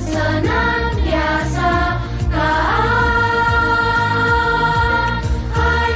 S8: Senantiasa taat, hai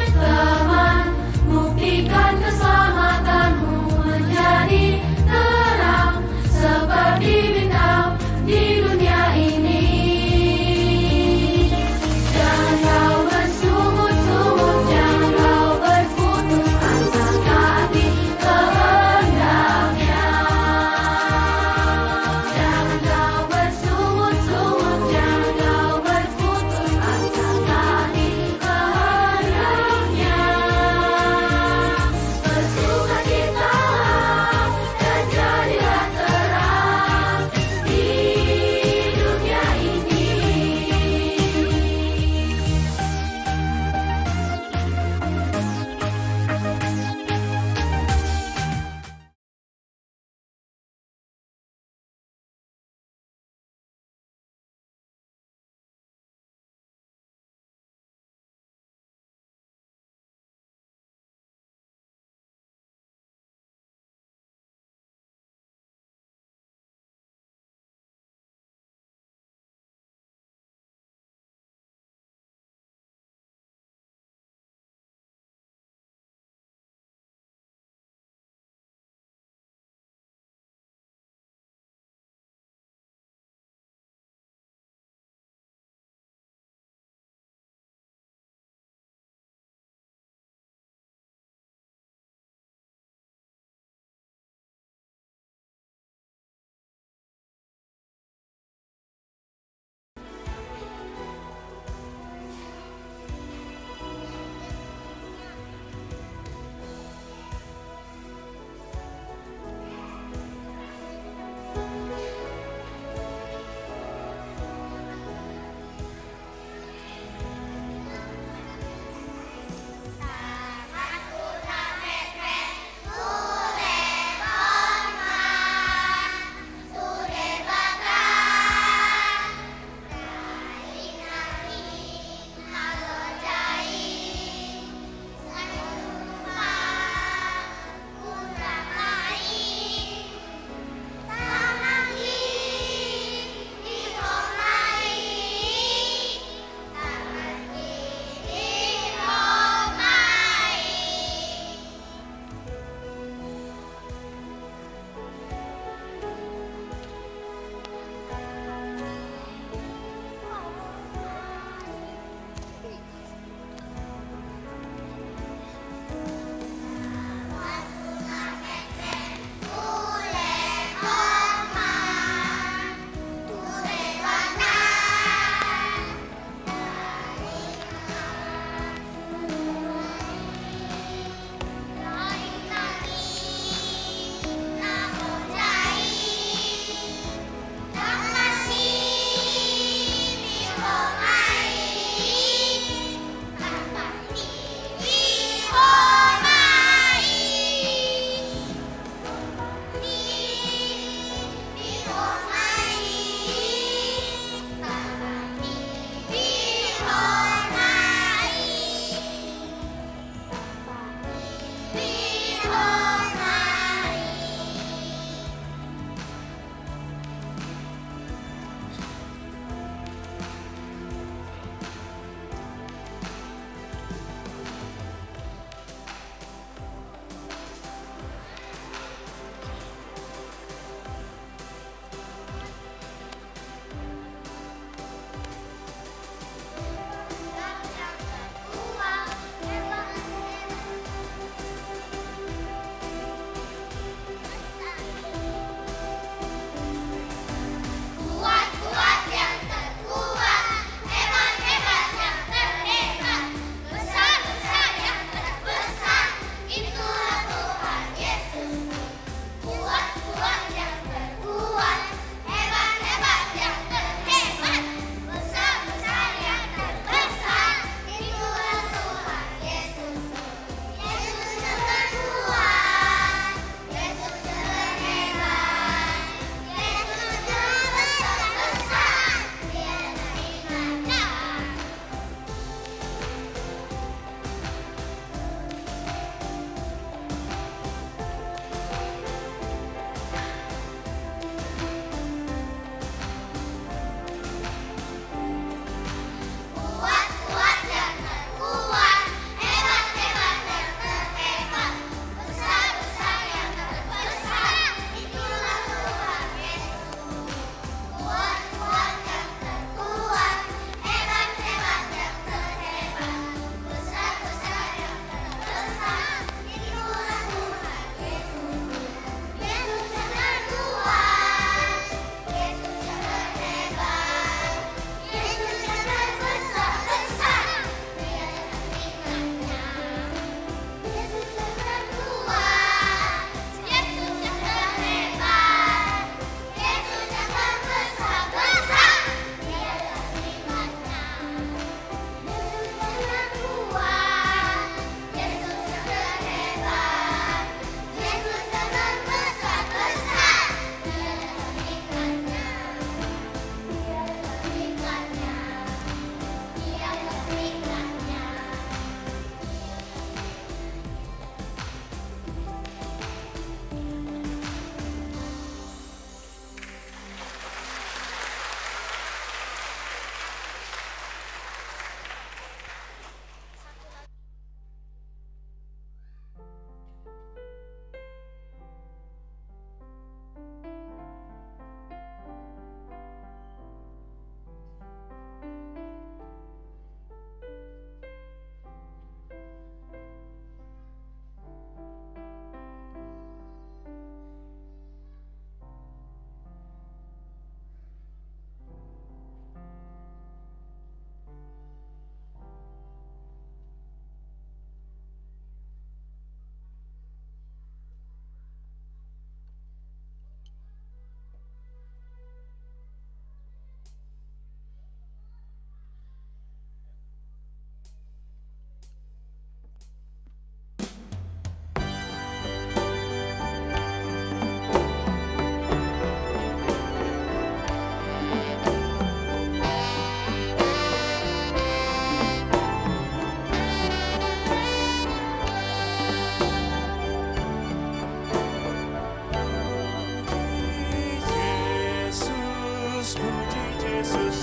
S8: Tuhan Yesus,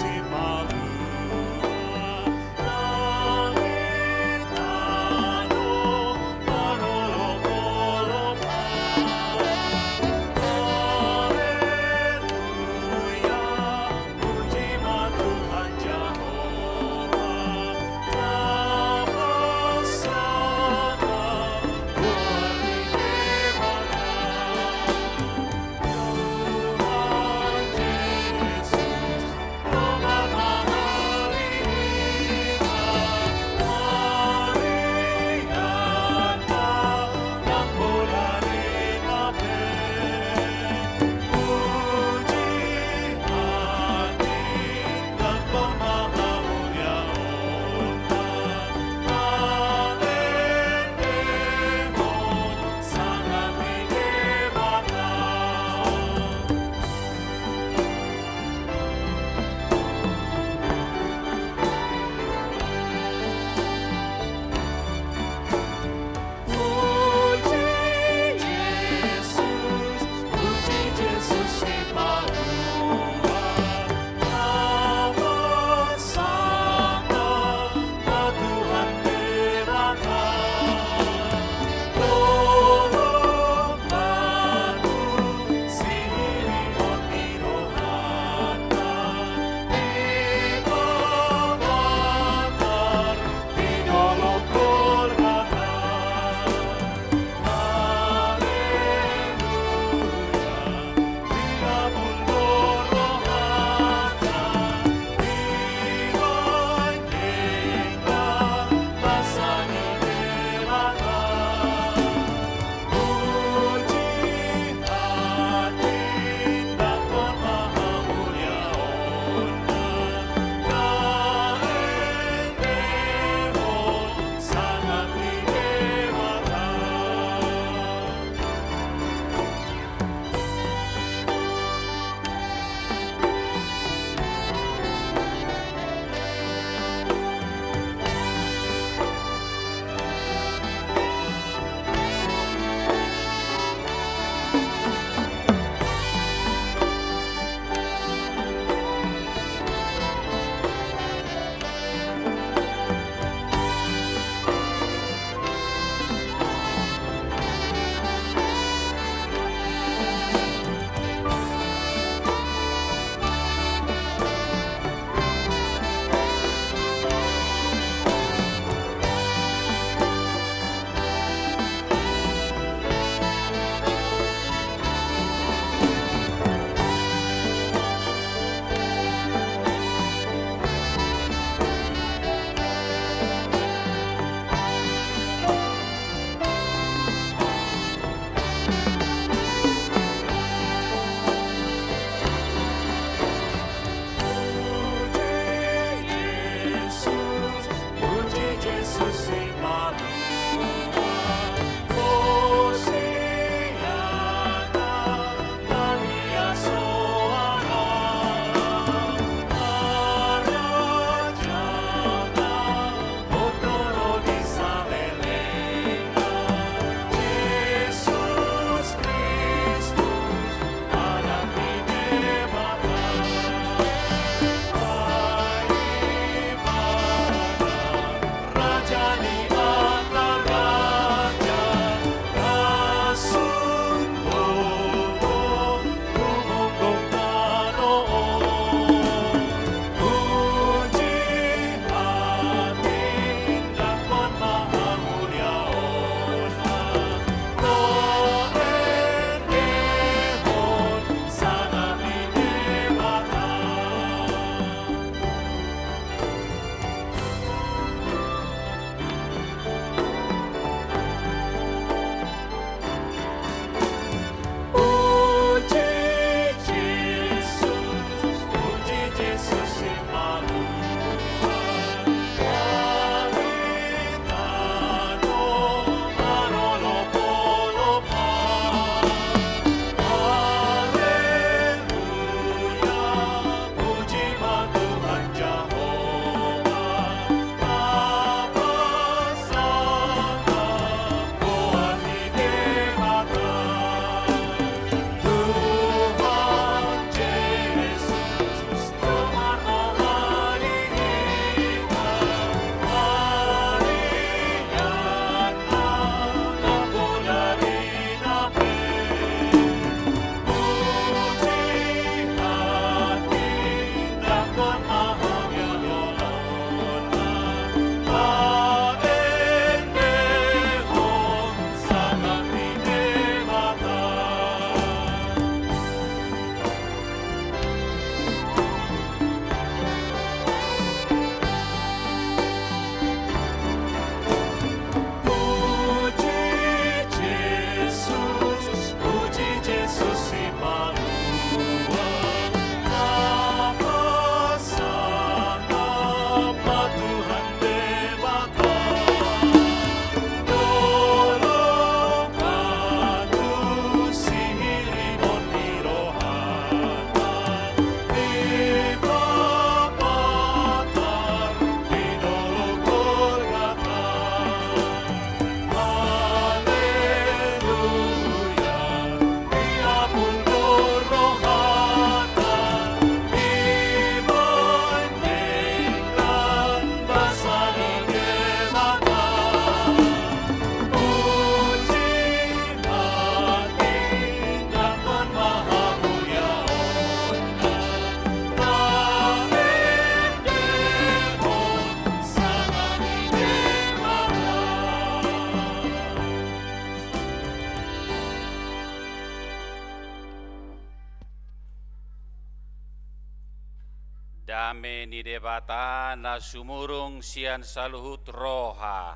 S8: Dame ni debata na sumurung sian saluhut roha.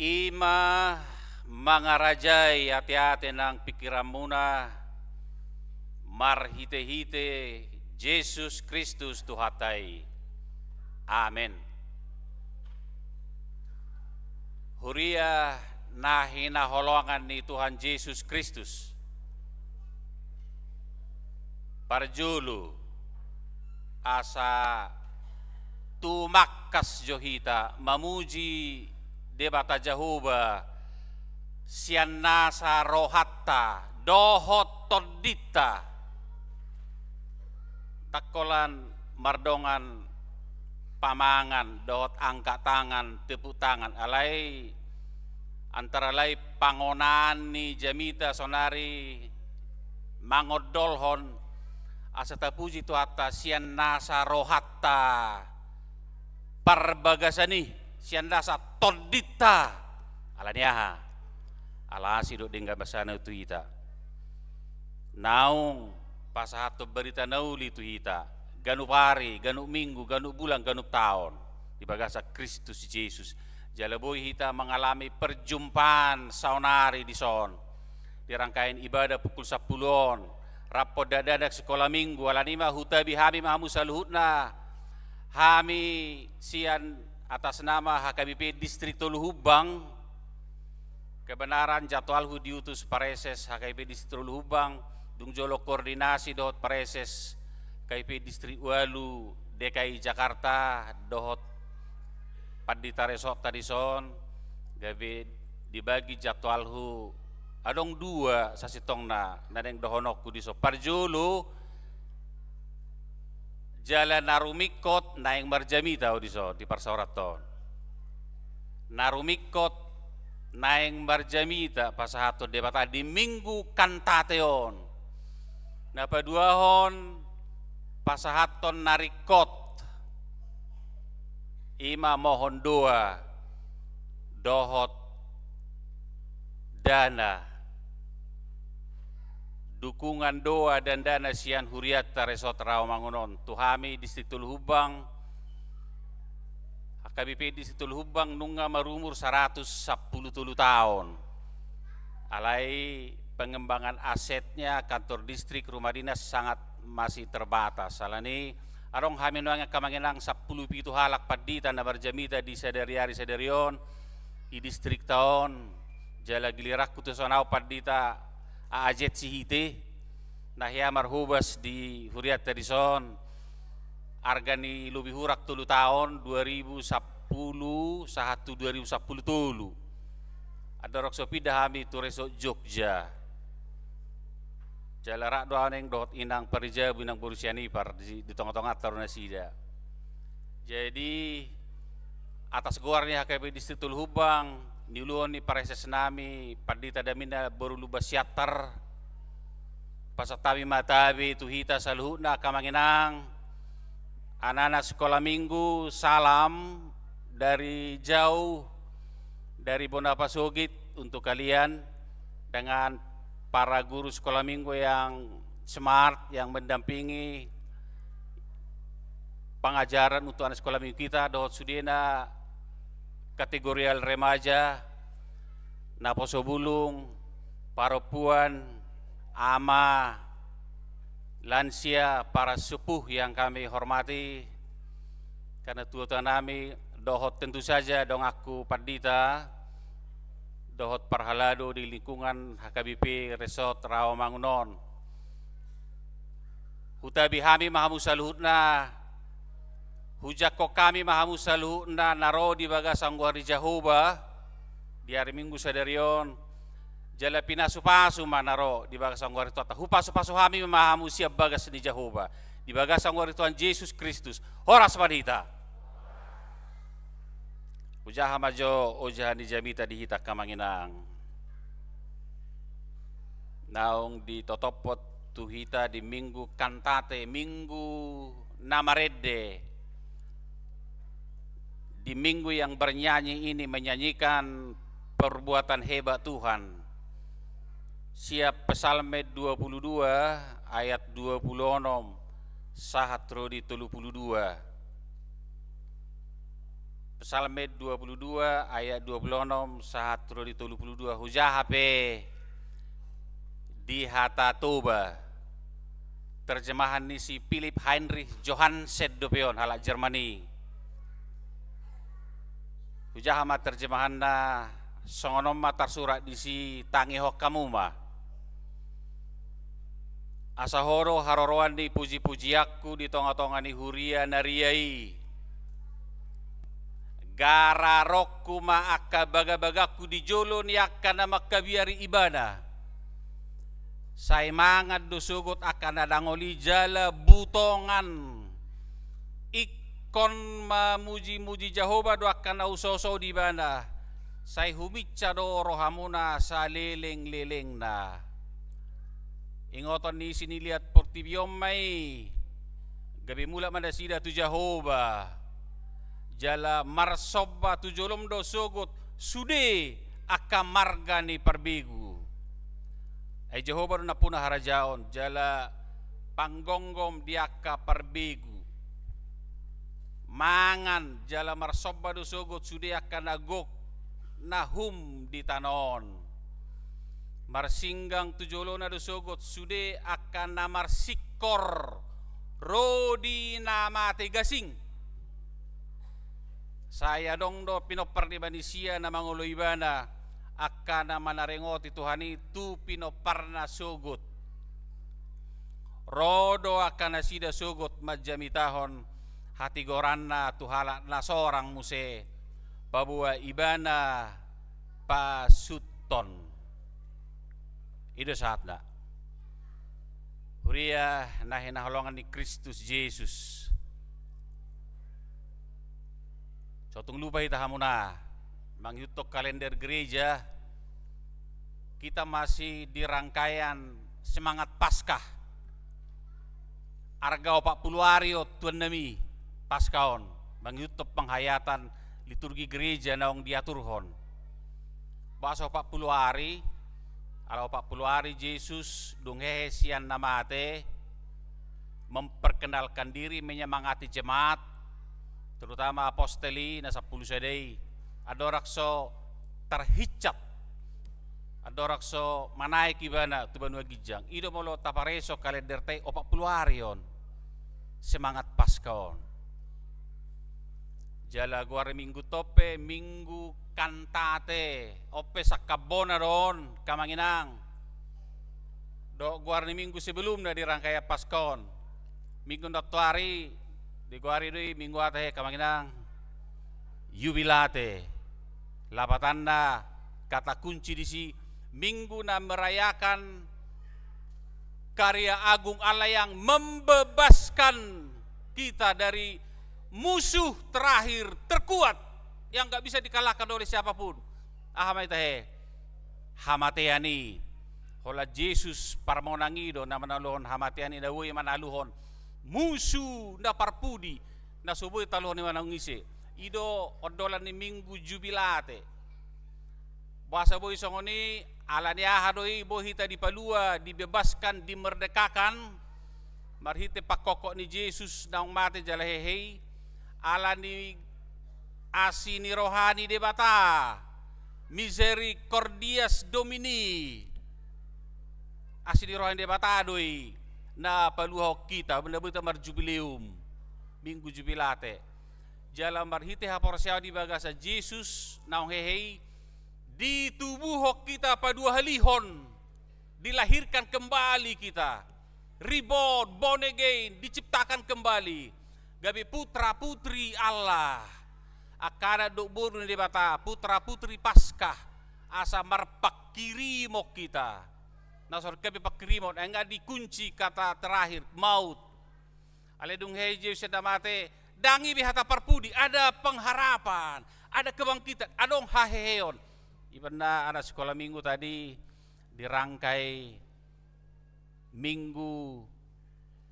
S8: Ima mangarajai hati-hati nang pikiran muna. Marhite-hite Yesus Kristus Tuhatai. Amin. Huria nahina holongan ni Tuhan Yesus Kristus. Parjulu asa tumakkas johita mamuji debata Jehovah sian nasa rohatta dohot todita takolan mardongan pamangan dohot angkat tangan tepuk tangan alai antara lai pangonani jamita sonari mangodolhon asata puji tu hatta sian nasa rohatta parbagasani sian nasa todita alaniaha ala sidok dengga basana tu hita naung pasahato berita nauli tu hita ganup hari ganup minggu ganup bulan ganup tahun di bagasa Kristus Yesus jalaboi hita mengalami perjumpaan saunari di son di rangkaian ibadah pukul 10 rapot dadadak sekolah minggu alanima hutabi hami mahamu saluhutna hami sian atas nama HKBP Distrik Toluhubang kebenaran jadwalhu diutus pareses HKBP Distrik Toluhubang dung jolo koordinasi dohot pareses HKBP Distrik Walu DKI Jakarta dohot Padita Resort tadison gabe dibagi jadwalhu adong dua sasitongna nadeng dohonokku diso parjulu jalan narumikot naing marjamita diso di parsauraton narumikot naing marjamita pasahato debata di minggu kantateon napa duahon pasahaton narikot ima mohon doa dohot dana dukungan doa dan dana sian huriata resort Rawamangunon tuhami Distrik Toluhubang HKBP Distrik Toluhubang nunga marumur 110 tahun alai pengembangan asetnya kantor distrik rumah dinas sangat masih terbatas salani arong hami nuanga kamanginang 10 pitu halak padita na barjamita di sadariari sadarion di distrik taon jala gilirak kutusanau padita aajet sihite nahya marhubas di huriat tadison argani lubi hurak tulu tahun 2010 sahatu 2010 tulu ada rok sopida hami tureso Jogja jalarak doa neng dot inang parija binang borusiani par di tengah-tengah taruna sida jadi atas goarnya HKBP Distrik Toluhubang niluon ni pareses nami padita damina baru lubas siatar pasatawi matabi tuhita saluhuna kamanginang anak-anak sekolah minggu salam dari jauh dari Bonapasogit untuk kalian dengan para guru sekolah minggu yang smart yang mendampingi pengajaran untuk anak sekolah minggu kita dohot sudena kategorial remaja, naposo bulung, paropuan, ama, lansia, para sepuh yang kami hormati, karena tuan kami dohot tentu saja dong aku padita, dohot parhalado di lingkungan HKBP Resort Rawamangunon. Hutabi hami mahamu saluhutna, hujako kami mahamu saluhutna naro di bagas angguari Jehovah di hari Minggu sadarion jala pinasupasu manaro di bagas angguari Tuhan hupasu-pasu hami mahamu siap bagas di Jehovah di bagas angguari Tuhan Yesus Kristus horas padita ujaha majo ujaha ni jamita dihita kamanginang naung di totopot tuhita di minggu kantate minggu namarede di minggu yang bernyanyi ini menyanyikan perbuatan hebat Tuhan. Siap Psalme 22 ayat 26 sahat rodi 32. Psalme 22 ayat 26 sahat rodi 32 hujahape di hata toba. Terjemahan ni si Philip Heinrich Johansen dopeon halak Jermani. Hujahama terjemahan na songonom matar surat di si tangi hokamuma. Asahoro haroroan di puji-puji aku di tonga-tonga ni huria nariai. Gara rokku ma akka baga-bagaku di jolo ni akka na makabiari ibadah. Say mangat dusugot akan adangoli jala butongan. Ikon mamuji-muji Jehovah do akan nausoso di bana. Say humica do rohamuna sa leleng-leleng na. Ingoton ni sini lihat portibiom may. Gabi mula mandasida tu Jehovah. Jala marsoba tu jolom do sugot. Sude akan marga ni perbigu. Ay Jehovah na punah harajaon jala panggonggom diaka perbigu mangan jala marsoba do sogot sude akan nagok nahum di tanon marsinggang tujolona do sogot sude akan namarsikor rodi namate gasing. Saya dong do pinopar di Banisia na manguloy bana akan manarengoti Tuhan itu pinoparna sugut rodo akan nasida sugut majamitahon hati goranna tuhala na sorang muse pabua ibana pasuton itu saat na huria nahinahulongan ni Kristus Yesus sotung lupa itahamuna menghitung kalender gereja kita masih di rangkaian semangat Paskah arga 40 hari tuan nami Paskahon menghitung penghayatan liturgi gereja naong diaturhon bahasa 40 hari ala 40 hari Yesus dunghesian namate memperkenalkan diri menyemangati jemaat terutama apostoli na 10 sadai adorakso terhicap adorakso manaik ibana tu banua gijang ido molo tapareso kalender teh 40 hari on semangat Paskahon jala guare minggu tope minggu kantate ope sakabona ron kamanginang do guare minggu sebelumnya di rangkaian Paskahon minggu hari di guare doi minggu ate kamanginang yubilate lapatanna kata kunci di si minggu na merayakan karya agung Allah yang membebaskan kita dari musuh terakhir terkuat yang gak bisa dikalahkan oleh siapapun. Ahamai hamateani hola Yesus parmonangido na manaluhon hamateani dawoi manaluhon musuh na parpudi na subuh taluhon ni manangise. Ido odolan ni minggu jubilate bahasa boy songoni ala niaha doi bohita di palua dibebaskan dimerdekakan marhite pakokok ni Yesus naong mate jala hehe ala ni asini rohani debata misericordias Domini asini rohani debata doi na paluha kita benda-benda marjubileum minggu jubilate jala marhite haporsiaw di bagasa Yesus naong hehe di tubuh kita padua halihon dilahirkan kembali kita reborn born again diciptakan kembali gabi putra putri Allah akana dok burun di bata putra putri Paskah asa marpak kirimo kita nasor gabi pakirimo enggak dikunci kata terakhir maut aledung heje sedamate dangi bihata parpudi ada pengharapan ada kebangkitan adong haheheon ibanda anak sekolah minggu tadi dirangkai minggu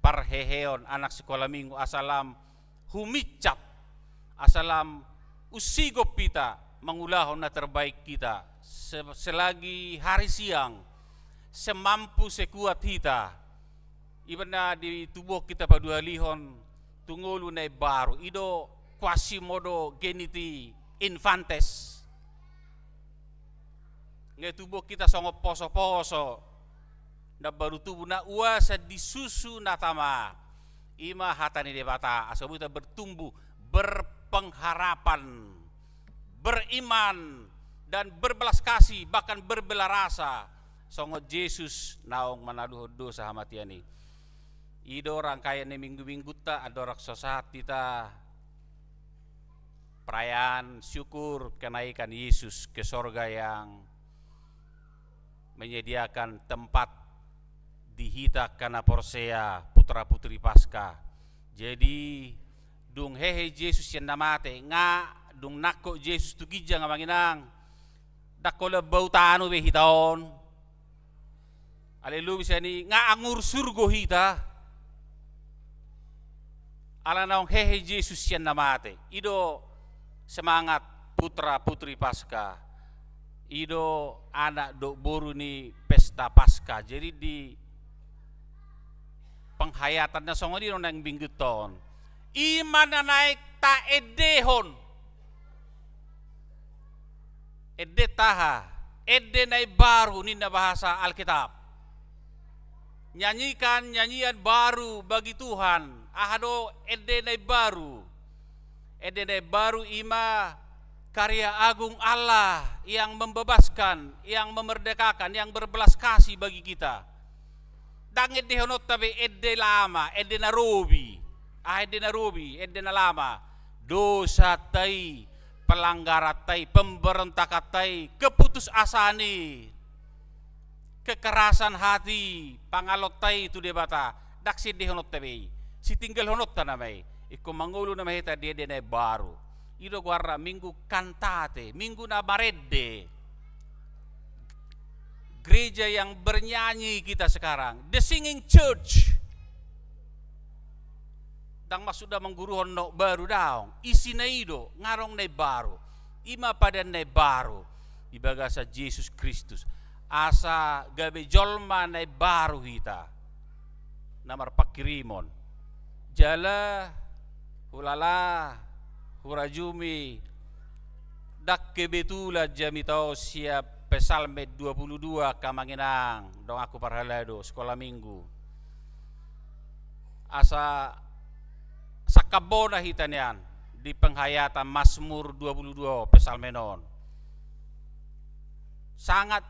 S8: parheheon anak sekolah minggu asalam humicap asalam usigop kita mengulahon na terbaik kita selagi hari siang semampu sekuat kita ibana di tubuh kita pada lihon tungulu na baru ido quasimodo geniti infantes nge tubuh kita songo poso-poso na baru tubuh na uasa disusu na tama ima hatani debata asabu kita bertumbuh berpengharapan beriman dan berbelas kasih bahkan berbela rasa songo Yesus naong manaduh dosa hamatiani ido rangkaian minggu-minggu ta ada raksasa kita perayaan syukur kenaikan Yesus ke sorga yang menyediakan tempat di hita kana porsea putra putri Paskah. Jadi dung hehe Yesus yang namate nga dung nako Yesus tu gija nga manginang dakola bautano be hitaon aleluya bisa ni nga angur surgo hita ala naong hehe Yesus yang namate ido semangat putra putri Paskah ido anak do boru ni pesta Paskah jadi di penghayatannya songo di nang bingguton iman na naik ta edehon ede taha ede nai baru ninda bahasa Alkitab nyanyikan nyanyian baru bagi Tuhan ahado ede nai baru ima karya agung Allah yang membebaskan, yang memerdekakan, yang berbelas kasih bagi kita. Dang ede honot tabe ede lama, ede narobi, ede na lama. Dosa tai, pelanggaran tai, pemberontakan tai, keputus asani, kekerasan hati, pangalot tai itu debata. Dak si de honot tabe, si tinggal honot tanamai. Iko mangulu na mahita dia na baru. Ido guarda minggu kantate, minggu na baredde. Gereja yang bernyanyi kita sekarang, the singing church. Dang masuda mengguruhon no baru daong, isi na ido ngarong na baru. Ima pada na baru di bagasa Yesus Kristus. Asa gabe jolma na baru hita. Namar pakirimon. Jala hulala hurajumi dak kebetula jamitau siap pesalme 22 kamanginang dong aku parhalado sekolah minggu asa sakabona hitanian di penghayatan Mazmur 22 pesalmenon sangat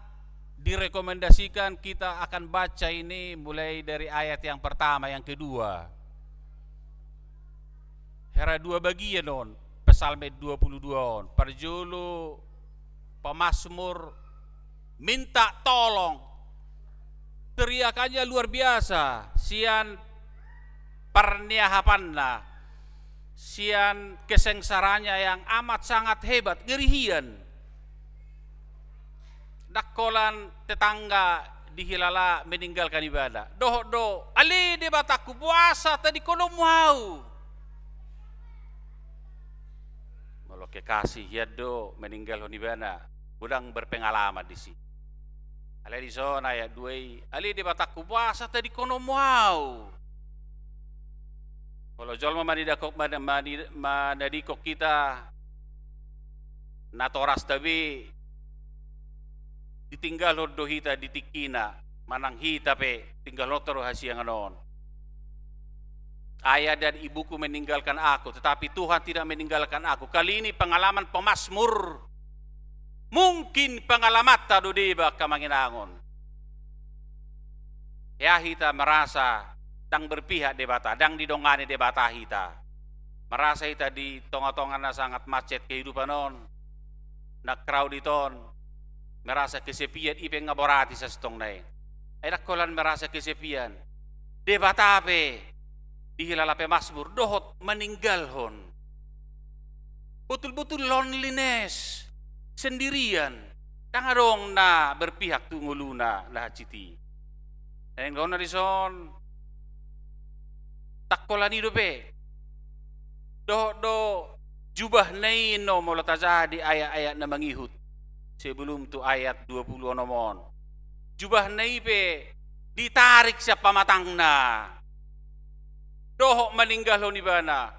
S8: direkomendasikan kita akan baca ini mulai dari ayat yang pertama yang kedua. Hera dua bagian on, pesalme 22 on. Perjulu pemazmur minta tolong. Teriakannya luar biasa. Sian perniahapanna. Sian kesengsaranya yang amat sangat hebat, ngerihian. Dakolan tetangga di Hilala meninggalkan ibadah. Doh, ali di bataku puasa tadi kono mau. Kalau kekasih yado meninggal honibana, udang berpengalaman di sini. Ale di zona ya duai, ali di bataku puasa tadi kono mau. Kalau jolma manadikok kita natoras tabi ditinggal hodo hita ditikina manang hita pe tinggal notoro hasil nganon. Ayah dan ibuku meninggalkan aku, tetapi Tuhan tidak meninggalkan aku. Kali ini pengalaman pemazmur, mungkin pengalaman tadu deba kamanginangon. Ya hita merasa dang berpihak debata, dang didongani debata hita. Merasa hita di tonga-tongan sangat macet kehidupan non. Nak crowd iton, merasa kesepian ipeng ngaborati sa stong nai. Enak kolan merasa kesepian. Debata ape? Di Hilala pemazmur dohot meninggal hon. Betul-betul loneliness, sendirian. Kang adong na berpihak tunguluna lah citi. Neng dona dison takkolan hidup do jubah neino mula tajadi ayat-ayat na mangihut sebelum tu ayat 20 nomon. Jubah neipe ditarik siapa matangna, dohok meninggal lo nibana.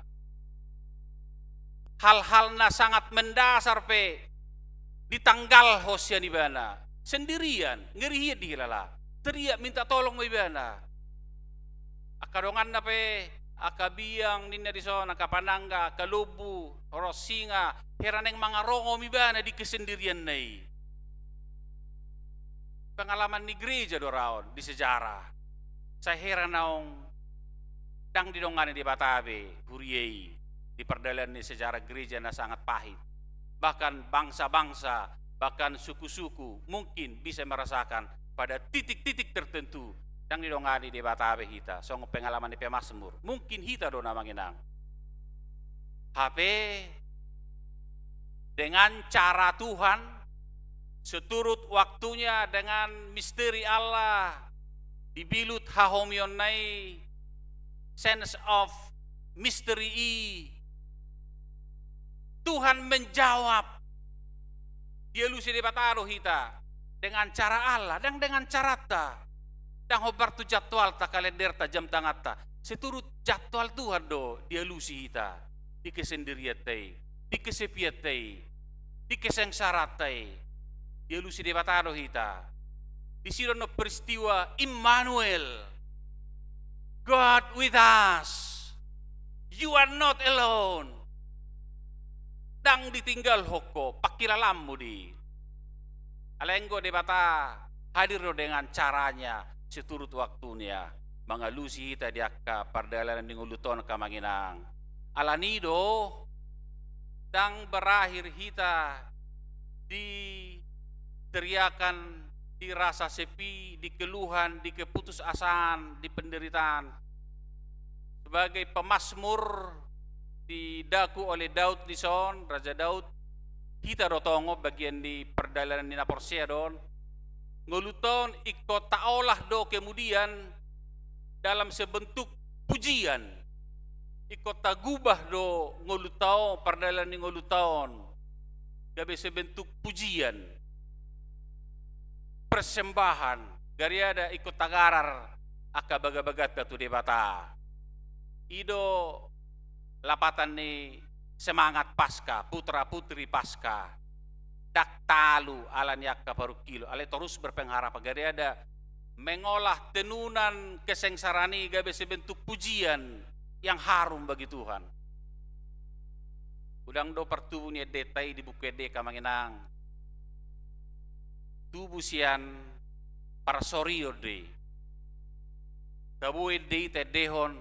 S8: Hal-halna sangat mendasar pe ditanggal hosya nibana sendirian ngerihiat dilala teriak minta tolong nibana. Akadongan na pe akabiang ninna di sona kapanangga kalubu rosinga heraneng mga rongo mibana di kesendirian nai. Pengalaman ni gereja doraon di sejarah. Saya heran naong dang didongane di Batabe, Huriei, di perdalan ni sejarah gereja na sangat pahit. Bahkan bangsa-bangsa, bahkan suku-suku mungkin bisa merasakan pada titik-titik tertentu dang didongane di Batabe hita. Song pengalaman di Pemasmur. Mungkin hita do namanginang. HP dengan cara Tuhan seturut waktunya dengan misteri Allah dibilut hahomion nai sense of mystery. Tuhan menjawab dia lusi di bataro hita dengan cara Allah dan dengan cara ta dan hobar tu jadwal ta kalender ta jam tangat ta seturut jadwal Tuhan do dia lusi hita di kesendirian tai di kesepian tai di kesengsaran tai. Dia lusi di bataro hita. Di sirono peristiwa Immanuel. God with us. You are not alone. Dang ditinggal hoko pakilalamu di. Alenggo di bata hadir dengan caranya seturut waktunya. Mga lusi hita di akka pardalanan di nguluton kamanginang. Alanido dang berakhir hita di teriakan, di rasa sepi, di keluhan, di keputusasaan, di penderitaan. Sebagai pemasmur didaku oleh Daud di son, Raja Daud, kita rotongo bagian di perdalanan di Naporsea don, nguluton ikut taolah do kemudian dalam sebentuk pujian, ikut tagubah do ngulutao perdalanan di ngulutaon, gabe sebentuk pujian. Persembahan gari ada ikut tagarar aka baga-bagat tu di bata ido lapatan ni semangat pasca putra putri pasca dak talu alan yakka parukilo ale terus berpengharap gari ada mengolah tenunan kesengsarani gabe sebentuk pujian yang harum bagi Tuhan. Udang do pertubuhnya detai di buku deka manginang tubuh sian para sorio de tabu de te dehon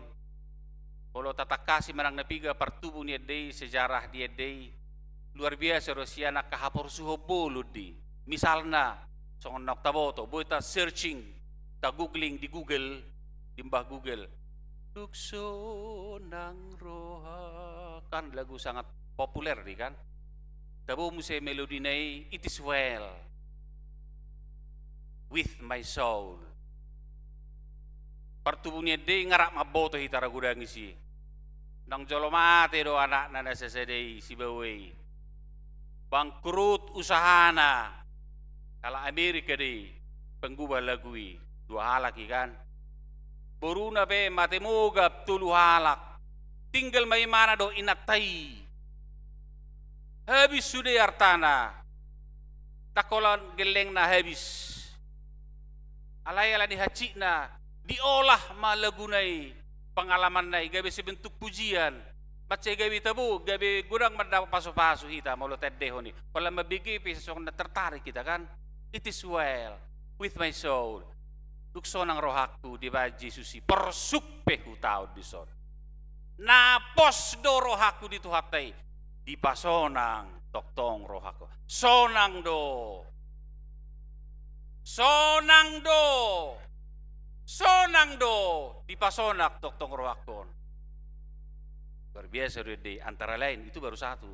S8: kalau tata kasih menang napiga pertubuh ni de sejarah dia de luar biasa rosiana kahapor suho bolu di misalna songon nok taboto boita searching ta googling di Google di mbah Google tukso nang roha kan lagu sangat populer di kan tabu muse melodi nei it is well with my soul. Pertubuhnya de ngarak maboto hitara gudang isi. Nang jolomate do anak nana sesedei si bawei. Bangkrut usahana. Kalau Amerika de penggubah lagui dua halak kan. Boruna pe mate mogap tulu halak. Tinggal mai mana do inatai. Habis sudah artana. Takolan geleng na habis. Alay-alay ni hacina diolah malagunay pengalaman nai gabe sebentuk pujian baca gabe tabu gabe gudang mendapat paso-paso hita mau tedeh ni kalau mabigi pisong na tertarik kita kan it is well with my soul tukso nang rohaku di baji susi persuk pehu tau di son napos do rohaku di tuhatai di pasonang toktong rohaku sonang do sonang do di pasonak toktong rohakon luar biasa di antara lain itu baru satu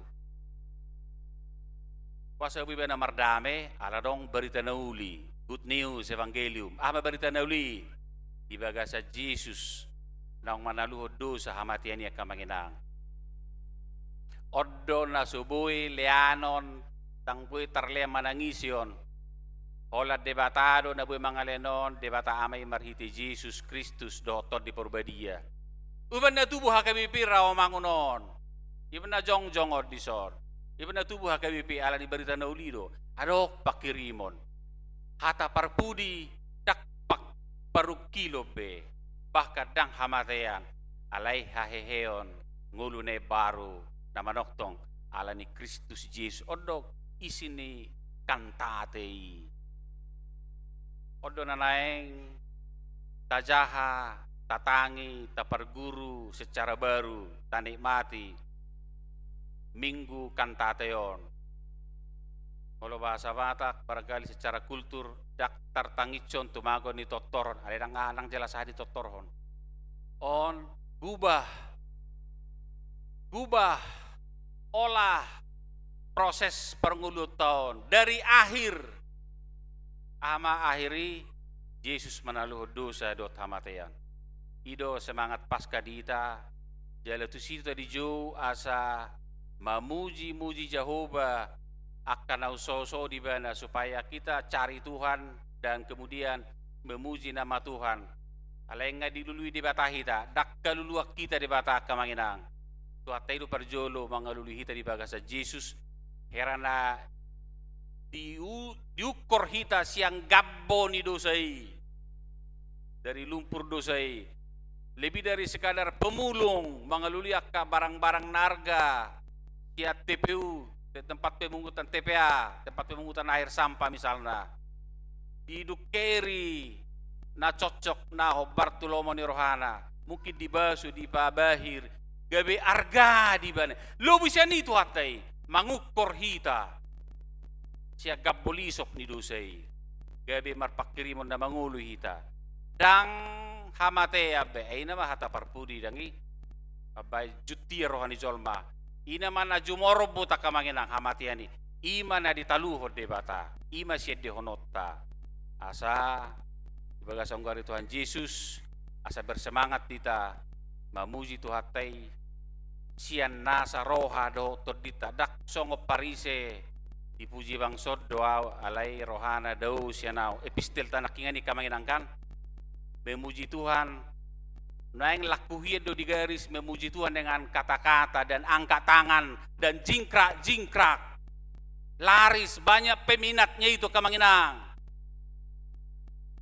S8: kuasa bibana mardame ala dong berita nauli good news evangelium apa berita nauli di bagasa Yesus nang manaluho dosa hamatian ya kamanginang oddo na subuhi leanon tangpui tarlea manangision Holat debatado na buhay mga lenon, debata amay marhiti Jesus Kristus dotor di porbadia. Uban na tubuh HKBP raw mangunon. Iban na jongjong ordisor. Iban na tubuh HKBP ala ni berita na ulido. Adok pakirimon. Hata parpudi dak pak parukilo be. Bahkan dang hamatean. Alay haheheon ngulune baru na manoktong ala ni Kristus Jesus. Odok isini kantatei. Odo na naeng tajaha, tatangi, taparguru secara baru, tanikmati minggu kantateon. Kalau bahasa Batak barangkali secara kultur dak tartangicon tumagon ni totoron, ada nang jelas di totoron. On gubah, olah proses pernguluh tahun dari akhir. Ama akhiri Yesus menaluh dosa dot hamatean. Ido semangat pasca dita jala tu situ tadi jo asa mamuji Jehovah akan usoso di bana supaya kita cari Tuhan dan kemudian memuji nama Tuhan. Alenga dilului di bata hita, dak kaluluak kita di bata kamanginang. Tuata itu perjolo mangalului hita di bagasa Yesus herana diukur hita siang gabbo ni dosai dari lumpur dosai lebih dari sekadar pemulung mengaluliak ke barang-barang narga tiap TPU tempat pemungutan TPA tempat pemungutan air sampah misalnya didukeri na cocok na Bartolomo ni rohana mungkin dibasu di pabahir gabe arga di bane lo bisa ni tu hatai mangukur hita siya gabolisok ni dosay gabi marpakirimon na mangulu hita dang hamate abe ay nama hata parpudi dangi abay juti rohani jolma ina man na jumorobo ta kamanginang hamatiani ima na ditaluhod de bata ima siya de honotta asa ibaga sanggari Tuhan Yesus asa bersemangat kita mamuji Tuhatay siyan nasa roha do todita dak songo parise dipuji bangsod doa alai rohana dau sianau epistel tanakingani kamanginangkan memuji Tuhan naing lakuhia do digaris memuji Tuhan dengan kata-kata dan angkat tangan dan jingkrak laris banyak peminatnya itu kamanginang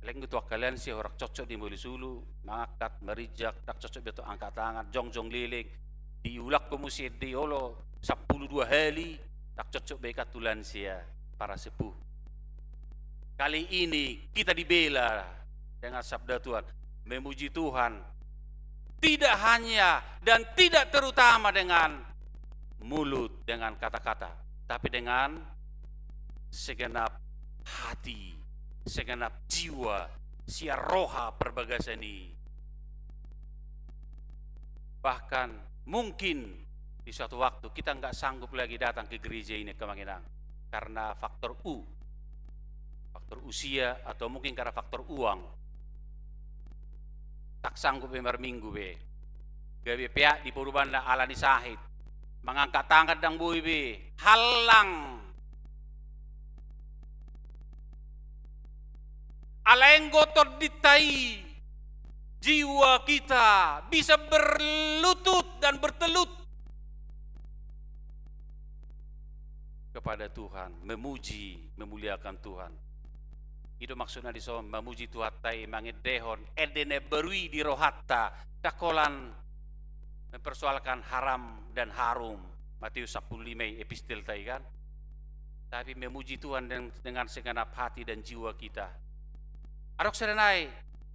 S8: leng itu kalian sih orang cocok di mulisulu mangkat merijak dak cocok betul angkat tangan jongjong liling diulak ke musir diolo 12 hali tak cocok beka tulan sia para sepuh. Kali ini kita dibela dengan sabda Tuhan, memuji Tuhan tidak hanya dan tidak terutama dengan mulut dengan kata-kata, tapi dengan segenap hati, segenap jiwa, sia roha perbagasani. Bahkan mungkin di suatu waktu kita nggak sanggup lagi datang ke gereja ini ke Manginang karena faktor usia atau mungkin karena faktor uang. Tak sanggup member minggu be. Gawe pihak di Purubanda alani sahid mengangkat tangan dang bui be halang. Alenggo terditai jiwa kita bisa berlutut dan bertelut kepada Tuhan, memuji, memuliakan Tuhan. Itu maksudnya di sana memuji Tuhatai mangedehon edene berui di rohatta dakolan mempersoalkan haram dan harum Matius 15 epistel tai kan. Tapi memuji Tuhan dengan segenap hati dan jiwa kita. Arok serenai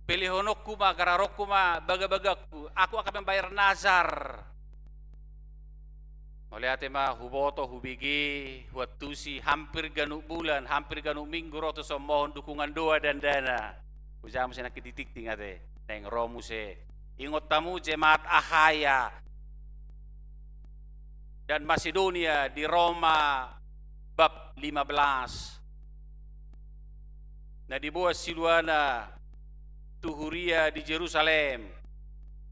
S8: pelihonokku ma gararokku ma baga-bagaku aku akan membayar nazar. Oleh ma huboto hubigi huatusi hampir ganuk bulan hampir ganuk minggu roto so mohon dukungan doa dan dana usaha mesti nak titik tingate neng romu se ingot tamu jemaat Ahaya dan Macedonia di Roma bab 15 nah di bawah Siluana Tuhuria di Jerusalem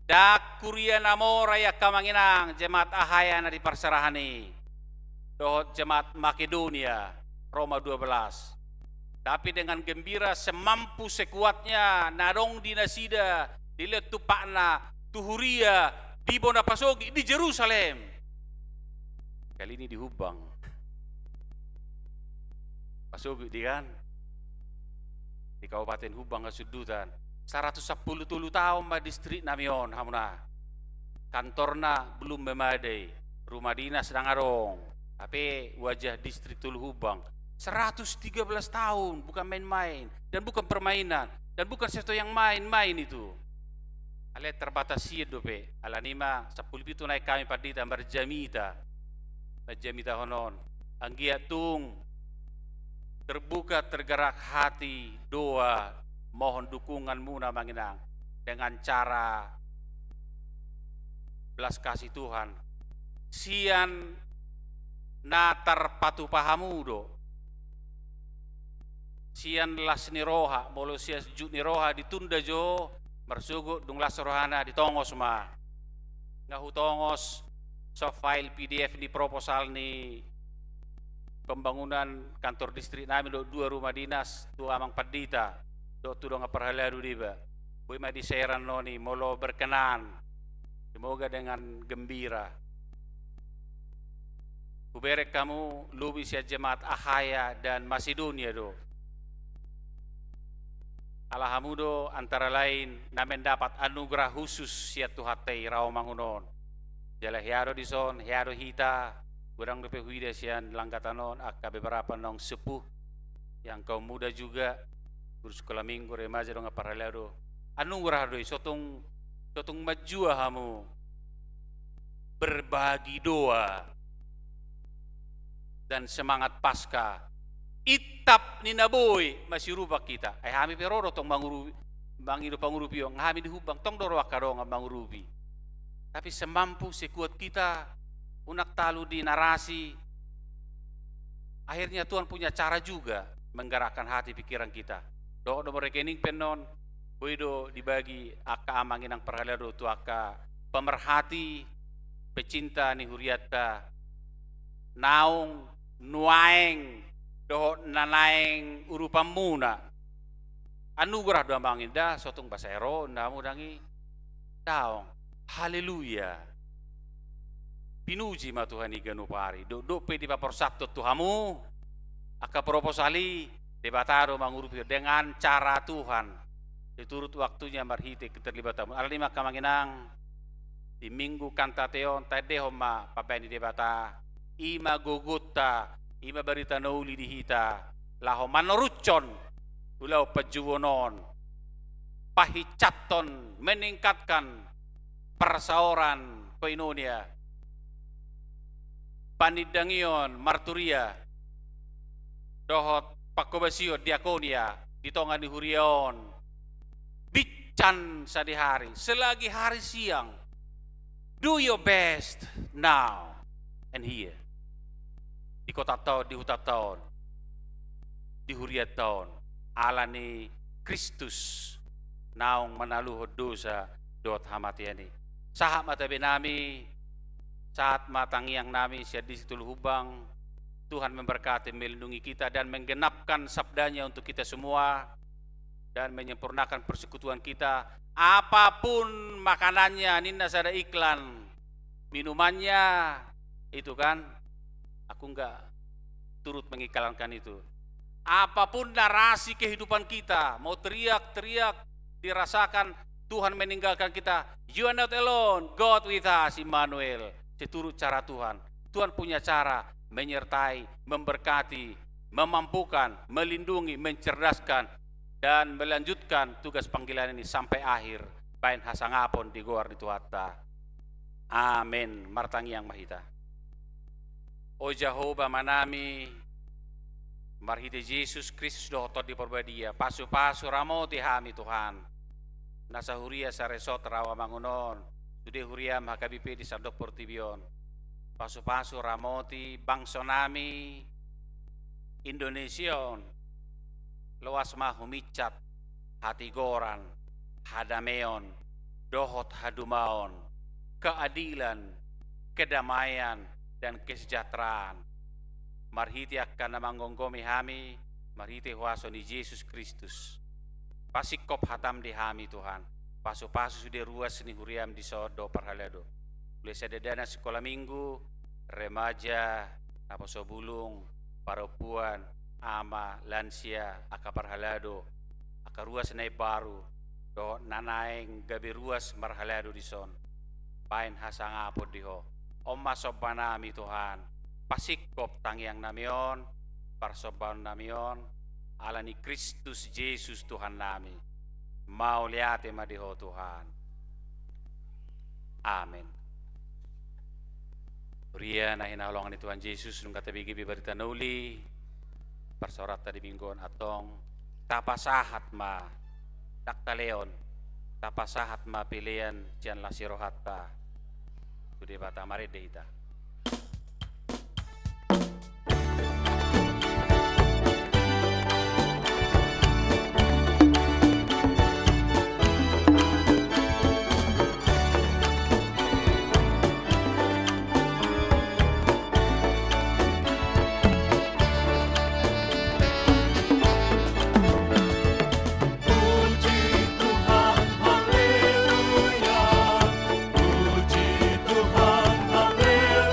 S8: dak kuria namora ya kamanginang jemaat Ahaya na di Parserahani dohot jemaat Makedonia Roma 12 Tapi dengan gembira semampu sekuatnya, narong di nasida, dilihat tupakna, tuhuria, di Bonapasogi, di Jerusalem. Kali ini di Hubang. Pasogi di kan? Di Kabupaten Hubang Kasudutan. 110 tahun ma distrik namion hamuna. Kantorna belum memadai, rumah dinas sedang arong. Tapi wajah distrik Tulu Hubang 113 tahun, bukan main-main dan bukan permainan dan bukan sesuatu yang main-main itu. Ale terbatas sih dope. Ala nima 10 itu naik kami padita berjamita honon. Anggia tung terbuka tergerak hati doa mohon dukunganmu na manginang dengan cara belas kasih Tuhan. Sian natar patu pahamu do. Sian las ni roha, bolo sia sejuk ni roha ditunda jo, mersugut dung las rohana ditongos ma. Ngahu tongos so file PDF di proposal ni pembangunan kantor distrik nami do 2 rumah dinas, 2 amang padita, do tu dong perhaladu diba. Boy ma diseran noni molo berkenan. Semoga dengan gembira. Kuberek kamu lubis ya jemaat Ahaya dan Masedonia do. Alhamdulillah antara lain namen dapat anugerah khusus ya Tuhatei Rawamangunon. Jala hiaro dison, hiaro hita, kurang lebih huida sian langgatanon akka beberapa nong sepuh yang kaum muda juga guru sekolah minggu remaja dong aparalado. Anugerah do sotong majua hamu berbagi doa dan semangat pasca. Itap ni naboy masih rubak kita. Hami peroro tong bangido pangurupi yang hami di Hubang tong doro akaro ng bangurupi. Tapi semampu sekuat kita unak talu di narasi. Akhirnya Tuhan punya cara juga menggerakkan hati pikiran kita. Do rekening penon, boido dibagi aka amangin ang perhalado tu aka pemerhati, pecinta ni huriata, naung nuaeng doh nanaeng urupan muna anugerah doa mangin dah sotong basero ndamu dangi daong haleluya pinuji ma Tuhan iganu pari do pe di papor sabto Tuhamu aka proposali debataro mangurupi dengan cara Tuhan diturut waktunya marhite keterlibatan alima kamanginang di minggu kantateon tadeho ma pabeni debata ima gogota ima berita nauli dihita laho manorucon ulau pajuwonon pahicaton meningkatkan persaoran koinonia panidangion marturia dohot pakobasio diakonia ditongan di hurion bican sadihari selagi hari siang do your best now and here di kota tahun, di hutan tahun, di huriat tahun, alani Kristus naung menaluh dosa dot hamatiani. Sahat mata benami, saat matangiang nami siad di situ Hubang, Tuhan memberkati melindungi kita dan menggenapkan sabdanya untuk kita semua dan menyempurnakan persekutuan kita. Apapun makanannya, ninna sada iklan, minumannya, itu kan. Aku enggak turut mengiklankan itu. Apapun narasi kehidupan kita, mau teriak-teriak dirasakan Tuhan meninggalkan kita. You are not alone, God with us, Immanuel. Seturut cara Tuhan. Tuhan punya cara menyertai, memberkati, memampukan, melindungi, mencerdaskan dan melanjutkan tugas panggilan ini sampai akhir. Bain hasangapon di goar di Tuhatta. Amin. Martangi yang mahita. O Jehovah manami marhite Yesus Kristus dohotot di perbadia pasu-pasu ramoti hami Tuhan nasa huria sa resort rawa mangunon sude huria makabipe di sardok portibion pasu-pasu ramoti bangsa nami Indonesia luas mah humicat hati goran hadameon dohot hadumaon keadilan kedamaian dan kesejahteraan. Marhiti akan namanggonggomi hami marite huaso ni Yesus Kristus. Pasikop hatam di hami Tuhan. Pasu-pasu sudah ruas ni huriam di sodo parhalado. Boleh sadadana sekolah minggu, remaja, naposo bulung, perempuan, ama, lansia, aka parhalado, aka ruas nai baru, do nanaeng gabi ruas marhalado di son. Pain hasang apod diho. Oma sobanami Tuhan. Pasikop tangyang namion, parsoban namion, ala ni Kristus Yesus Tuhan nami. Mau liate madiho Tuhan. Amin. Ria na hinahalongan ni Tuhan Yesus nung katabigi bibarita nauli, parsorat tadi mingguan atong, tapasahat ma, daktaleon, tapasahat ma pilihan diyan lasirohata, sudah bata maridita.
S9: Tuhan, haleluya.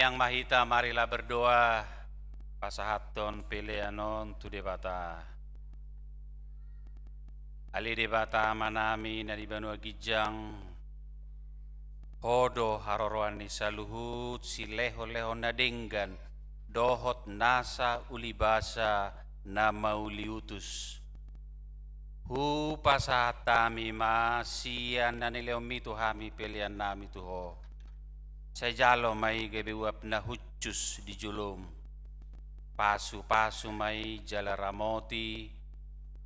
S8: Yang Mahita, marilah berdoa. Pasahaton peleanon tu debata. Ali debata manami na di Banua Gijang. Hodo haroroan ni saluhut si leho-leho na denggan. Dohot nasa ulibasa na mauliutus. Hu pasatami masian na nileomi tu hami pelian nami tu ho. Sa jalo may gabiwap na hutsus di julum. Pasu-pasu may jalaramoti.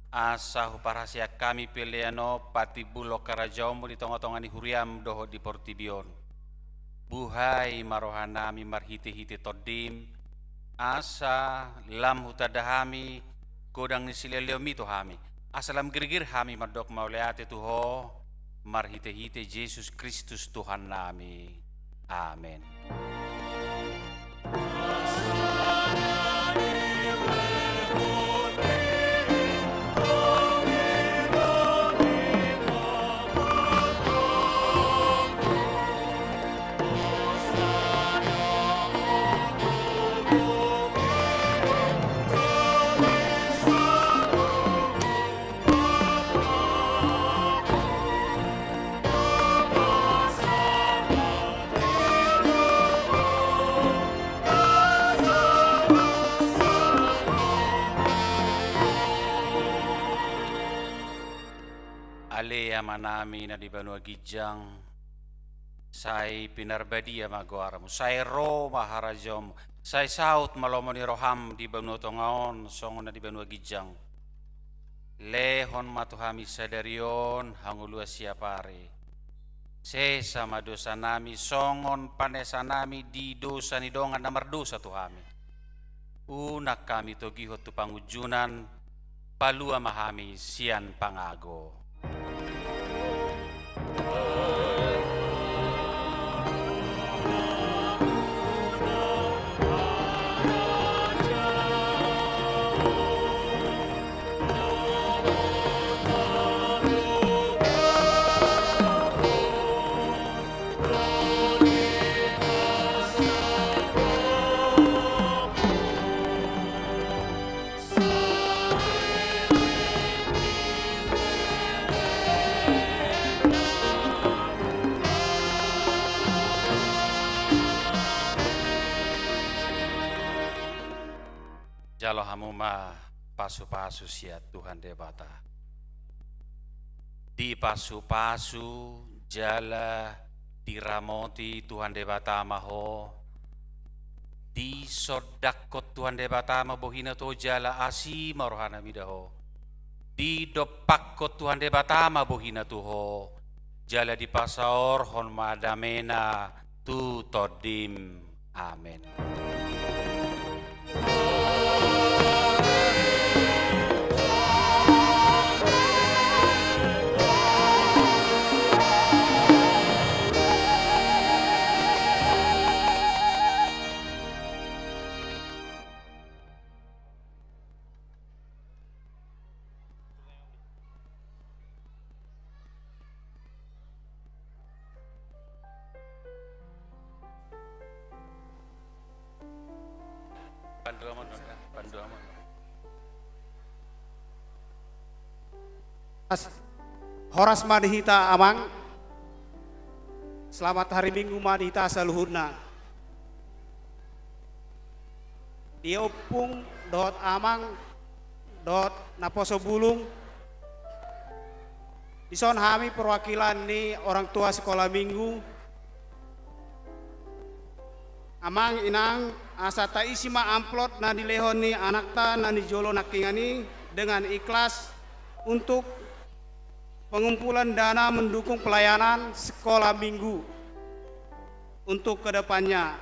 S8: Asa huparasya kami piliano pati bulok karajamu di tongah-tongah ni huriam doho di Portibion. Buhay marohanami marhiti-hiti todim. Asa lam hutadahami kodang ni sileleomi tu hami. Asa lam gergir hami madok mauleate tuho marhiti-hiti Yesus Kristus Tuhan nami. Amin. Manami na di Banua Gijang say pinarbadia magoaramu say ro maharajom say saut malomoni roham di Banua Tongaon songon na di Banua Gijang lehon matuhami sadarion hangulua siapare sesama dosa nami songon panesa nami di dosa ni dongan na mardosa tuhami unak kami togiho tu pangujunan palua mahami sian pangago. Jalo hamuma pasu-pasu siat Tuhan debata. Di pasu-pasu jala diramoti Tuhan debata maho. Di sodakot Tuhan debata mabohina to jala asi marohana midaho. Di dopakot Tuhan debata mabohina tuho. Jala di pasaor hon madamena tu todim. Amin.
S9: Horas madihita amang. Selamat hari Minggu madihita saluhurna. Diopung dot amang dot naposo bulung. Ison hami perwakilan ni orang tua sekolah minggu. Amang inang asa ta isi ma amplot na dilehon ni anak ta na ni jolo nakingani dengan ikhlas untuk pengumpulan dana mendukung pelayanan sekolah minggu untuk kedepannya.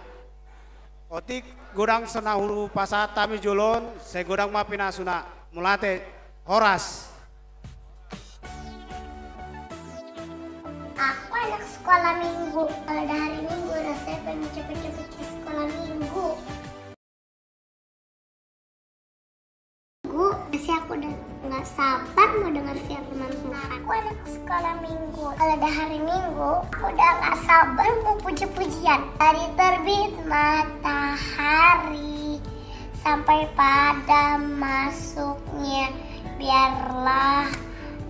S9: Otik godang senahulu pasatami jolon, saya godang mapinasuna mulate horas.
S10: Aku anak sekolah minggu. Kalau ada hari Minggu rasanya pengen cepet-cepet ke sekolah minggu. Masih sih aku udah nggak sabar mau dengar firman Tuhan. Aku anak sekolah minggu. Kalau ada hari Minggu, aku udah nggak sabar mau puji-pujian. Dari terbit matahari sampai pada masuknya, biarlah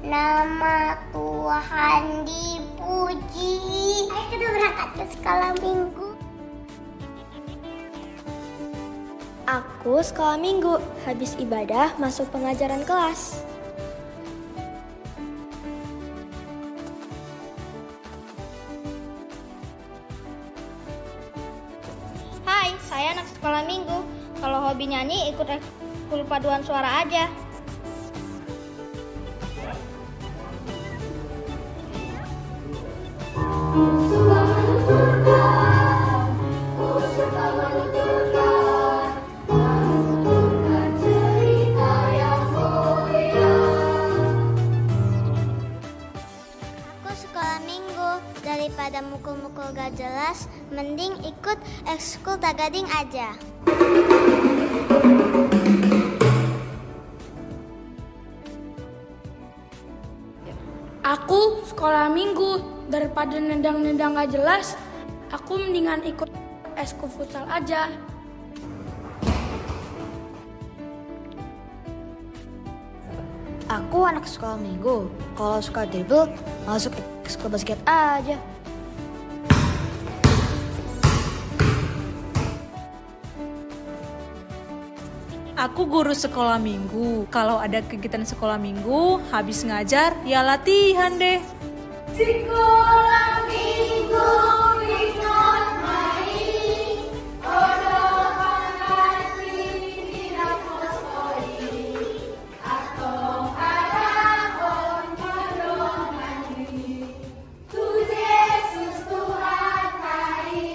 S10: nama Tuhan dipuji. Ayo kita berangkat ke sekolah minggu.
S11: Aku sekolah minggu, habis ibadah masuk pengajaran kelas.
S12: Hai, saya anak sekolah minggu. Kalau hobi nyanyi, ikut ekskul paduan suara aja.
S10: Daripada mukul-mukul gak jelas, mending ikut ekskul tagading aja.
S13: Aku sekolah minggu, daripada nendang-nendang gak jelas, aku mendingan ikut ekskul futsal aja.
S11: Aku anak sekolah minggu, kalau suka dribble, masuk ekskul basket aja.
S14: Aku guru sekolah minggu. Kalau ada kegiatan sekolah minggu, habis ngajar, ya latihan deh.
S15: Sekolah minggu ikut main, odohan hati tidak kosoi, atau kadang menemani, tu Yesus Tuhan hari.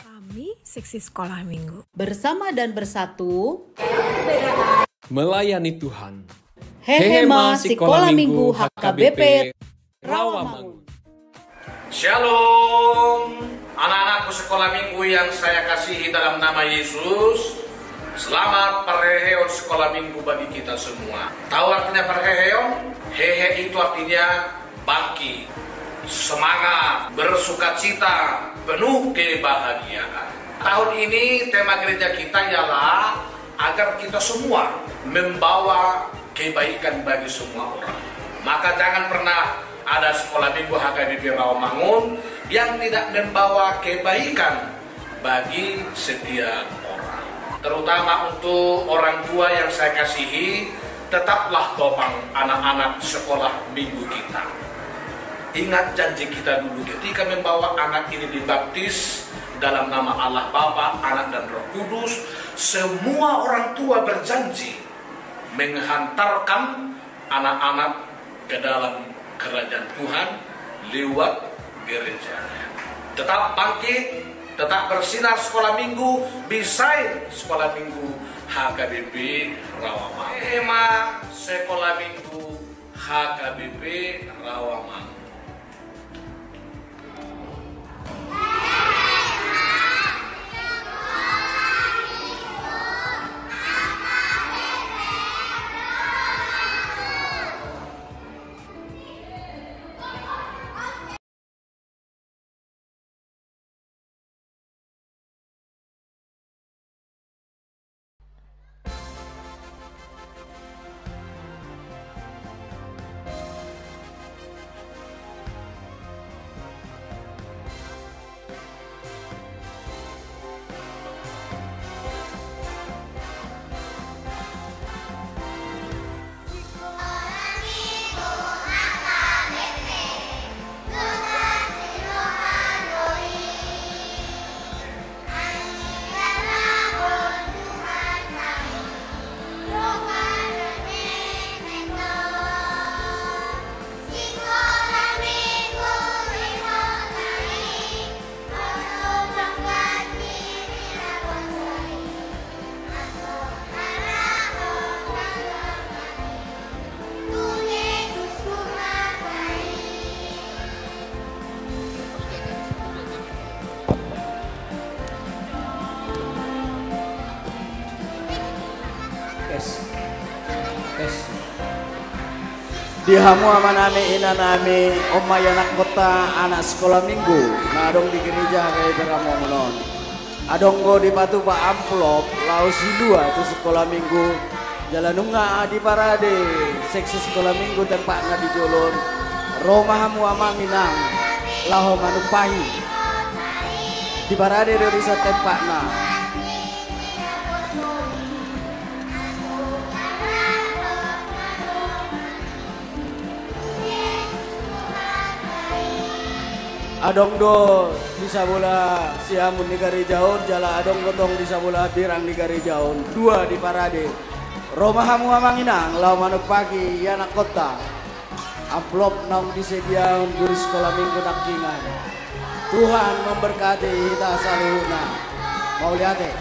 S16: Kami seksi sekolah minggu.
S17: Bersama dan bersatu,
S18: melayani Tuhan.
S17: Hehema Sekolah Minggu HKBP Rawamangun.
S19: Shalom, anak-anakku sekolah minggu yang saya kasihi dalam nama Yesus. Selamat perheheon sekolah minggu bagi kita semua. Tahu artinya perheheon? Hehe itu artinya bangkit, semangat, bersukacita, penuh kebahagiaan. Tahun ini tema gereja kita ialah agar kita semua membawa kebaikan bagi semua orang. Maka jangan pernah ada sekolah minggu HKBP Rawamangun yang tidak membawa kebaikan bagi setiap orang. Terutama untuk orang tua yang saya kasihi, tetaplah topang anak-anak sekolah minggu kita. Ingat janji kita dulu ketika membawa anak ini dibaptis dalam nama Allah Bapa, Anak dan Roh Kudus. Semua orang tua berjanji menghantarkan anak-anak ke dalam kerajaan Tuhan lewat gerejanya. Tetap bangkit, tetap bersinar sekolah minggu, bisain sekolah minggu HKBP Rawamangun. Tema sekolah minggu HKBP Rawamangun.
S3: Dihamu amaname inaname omayanak kota anak sekolah minggu nadong di gereja kayak beramonon. Adonggo di patu pak amplop lausi dua tu sekolah minggu jalanunga di parade seksi sekolah minggu tempat na di jolon romahamu amanginang laho manupahi di parade dari tempat na. Adong do bisa bola siamun di Garijaun, jala adong gotong bisa bola birang di Garijaun, dua di parade. Romahamu amanginang, lau manuk pagi, anak kota. Amplop nong disediaun guru sekolah minggu nakingan. Tuhan memberkati kita saluhuna. Mau lihat deh.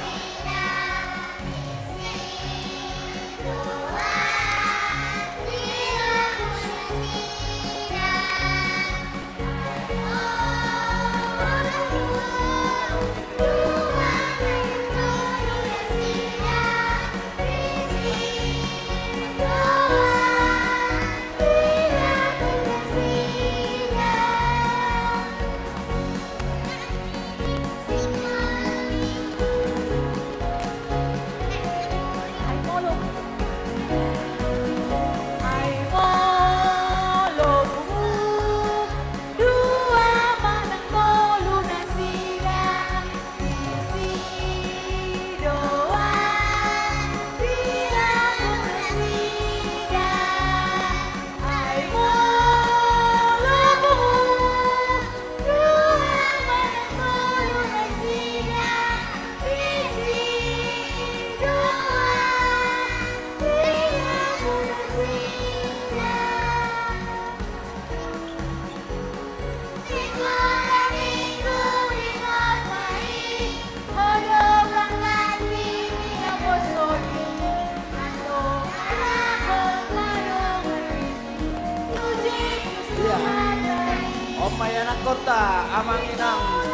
S3: Kota amanginang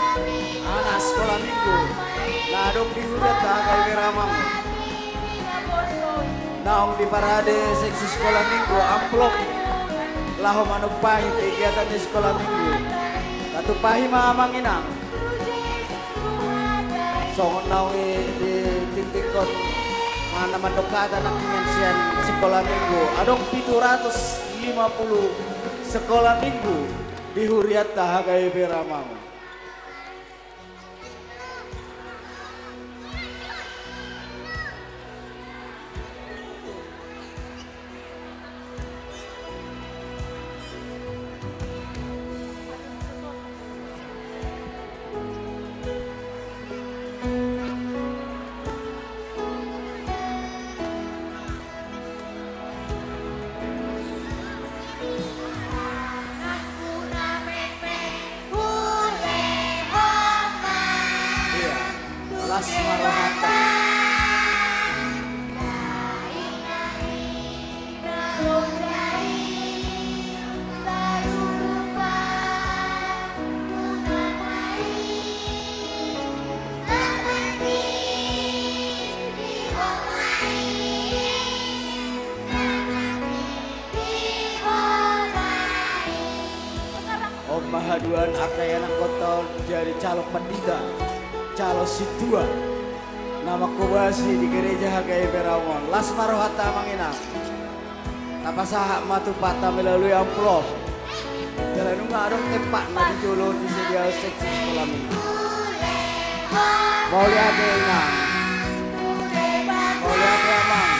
S3: anak sekolah minggu nadong dihudat kagai beramang naong di parade seksi sekolah minggu amplop laho manupahi kegiatan di sekolah minggu katupahi ma amanginang songon nawi di titikon mana mandokata anak mensian sekolah minggu adong 750 sekolah minggu di Huriat Tahagai Beramamu. Mahaduan akayana kota jadi calon pendeta, calon situa. Nama kubasi di gereja Hagai Berawon. Las marohata manginang. Tapasahak matu patah melalui amplop. Jalan nunga adong tempat na di jolo di sedia seksi sekolah minggu. Mau lihat enang. Mau lihat amang.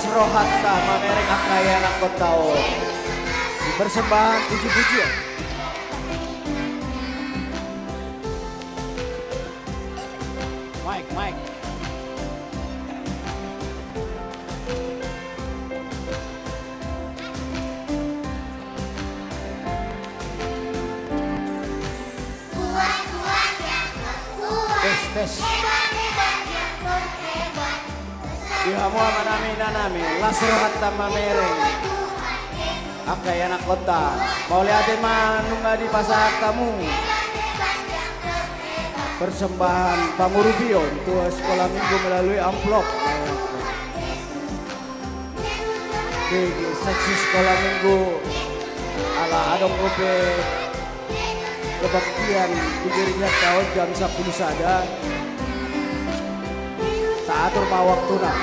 S3: rohatta mamereng akaya anak kotao. Persembahan puji-pujian. Mike. Tes. Dihamu amanami lasrohat tamamereng. Akay anak kota. Mau lihat manunga di pasar tamu. Persembahan Pamurupion tua sekolah minggu melalui amplop. Di seksi sekolah minggu ala adong kope kebaktian dikirinya tahun jam 10 sada. Tak atur ma waktuna.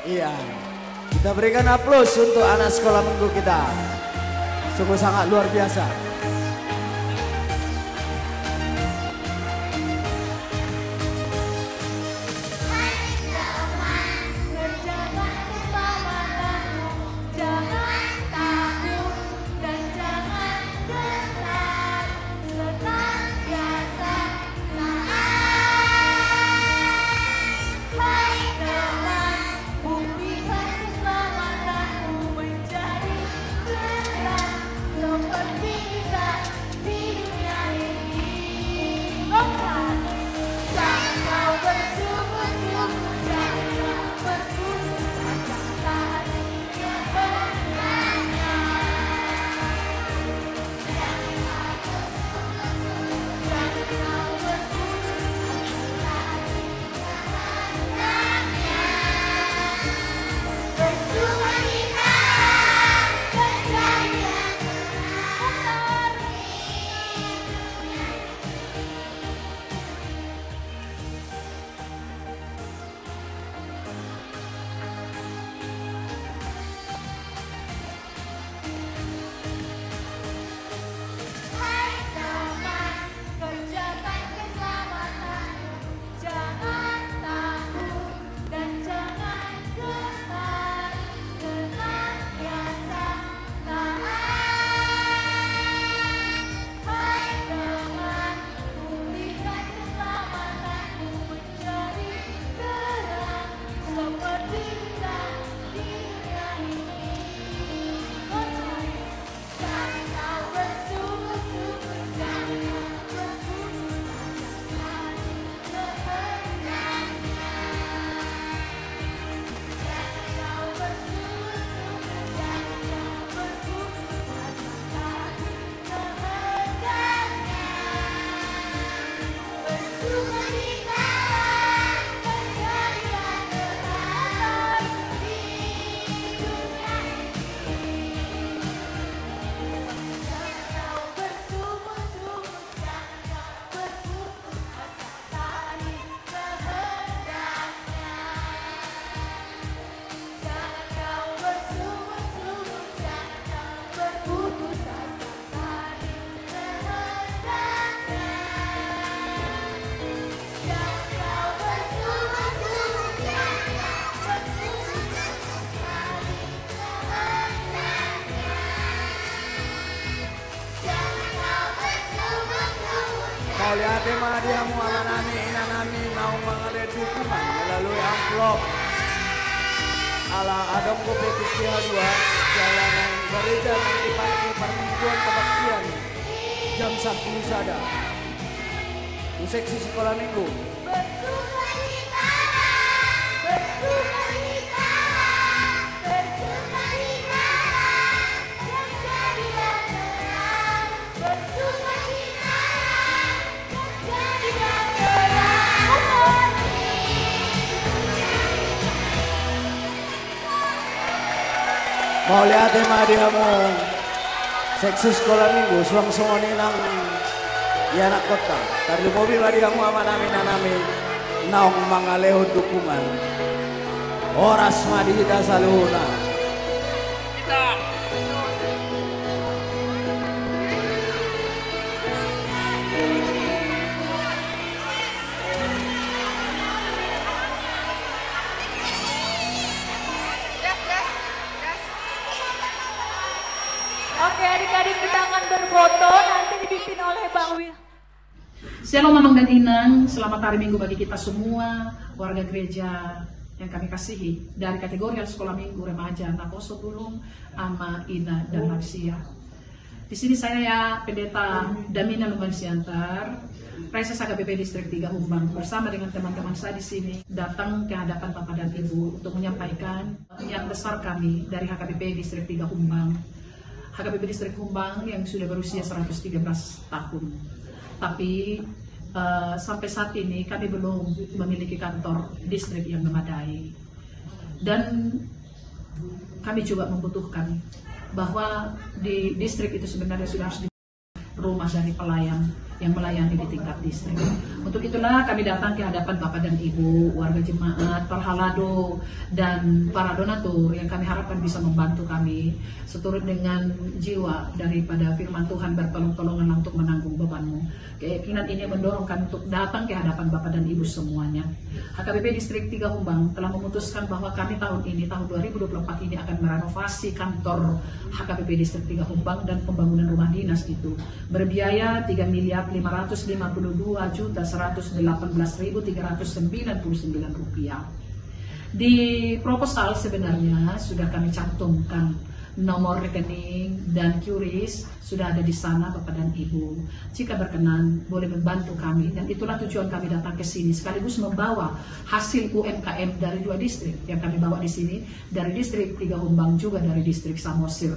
S3: Iya, kita berikan aplaus untuk anak sekolah minggu kita. Sungguh sangat luar biasa. Oleh tema dia mualanami inanami mau mengalir dukungan melalui amplop ala adom kompetisi H2 jalanan gereja dipakai permingguan kebaktian jam 10 sada di seksi sekolah minggu. Mau lihat dia mau seksi sekolah minggu suang songoni nang ya anak kota. Tadi mobil dia mau apa nami naung mangaleho dukungan. Oras madita saluna. Kita
S14: Oke, adik-adik tangan berfoto nanti dipimpin oleh Bang Wil.
S16: Shalom Mamang dan Inang, selamat hari Minggu bagi kita semua, warga gereja yang kami kasihi dari kategori sekolah minggu, remaja, Nakoso Bulung, Ama, Ina, dan Lansia. Di sini saya Pendeta Damina Luman Siantar, Presiden HKBP Distrik 3 Humbang, bersama dengan teman-teman saya di sini datang ke hadapan Bapak dan Ibu untuk menyampaikan niat besar kami dari HKBP Distrik 3 Humbang. HKBP Distrik Humbang yang sudah berusia 113 tahun. Tapi sampai saat ini kami belum memiliki kantor distrik yang memadai. Dan kami juga membutuhkan bahwa di distrik itu sebenarnya sudah harus rumah dari pelayan yang melayani di tingkat distrik. Untuk itulah kami datang ke hadapan Bapak dan Ibu, warga jemaat, para halado, dan para donatur yang kami harapkan bisa membantu kami seturut dengan jiwa daripada firman Tuhan bertolong-tolongan untuk menanggung bebanmu. Keyakinan ini mendorong kami untuk datang ke hadapan Bapak dan Ibu semuanya. HKBP Distrik 3 Humbang telah memutuskan bahwa kami tahun ini, tahun 2024 ini akan merenovasi kantor HKBP Distrik 3 Humbang dan pembangunan rumah dinas itu berbiaya 3.552.118.399 rupiah. Di proposal sebenarnya sudah kami cantumkan nomor rekening dan QRIS sudah ada di sana Bapak dan Ibu. Jika berkenan boleh membantu kami, dan itulah tujuan kami datang ke sini sekaligus membawa hasil UMKM dari 2 distrik yang kami bawa di sini, dari distrik 3 Humbang juga dari distrik Samosir.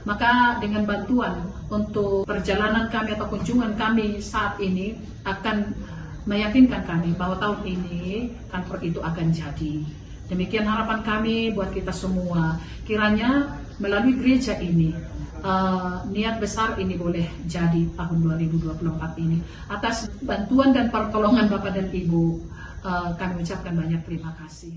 S16: Maka dengan bantuan untuk perjalanan kami atau kunjungan kami saat ini akan meyakinkan kami bahwa tahun ini kantor itu akan jadi. Demikian harapan kami buat kita semua. Kiranya melalui gereja ini, niat besar ini boleh jadi tahun 2024 ini. Atas bantuan dan pertolongan Bapak dan Ibu, kami ucapkan banyak terima kasih.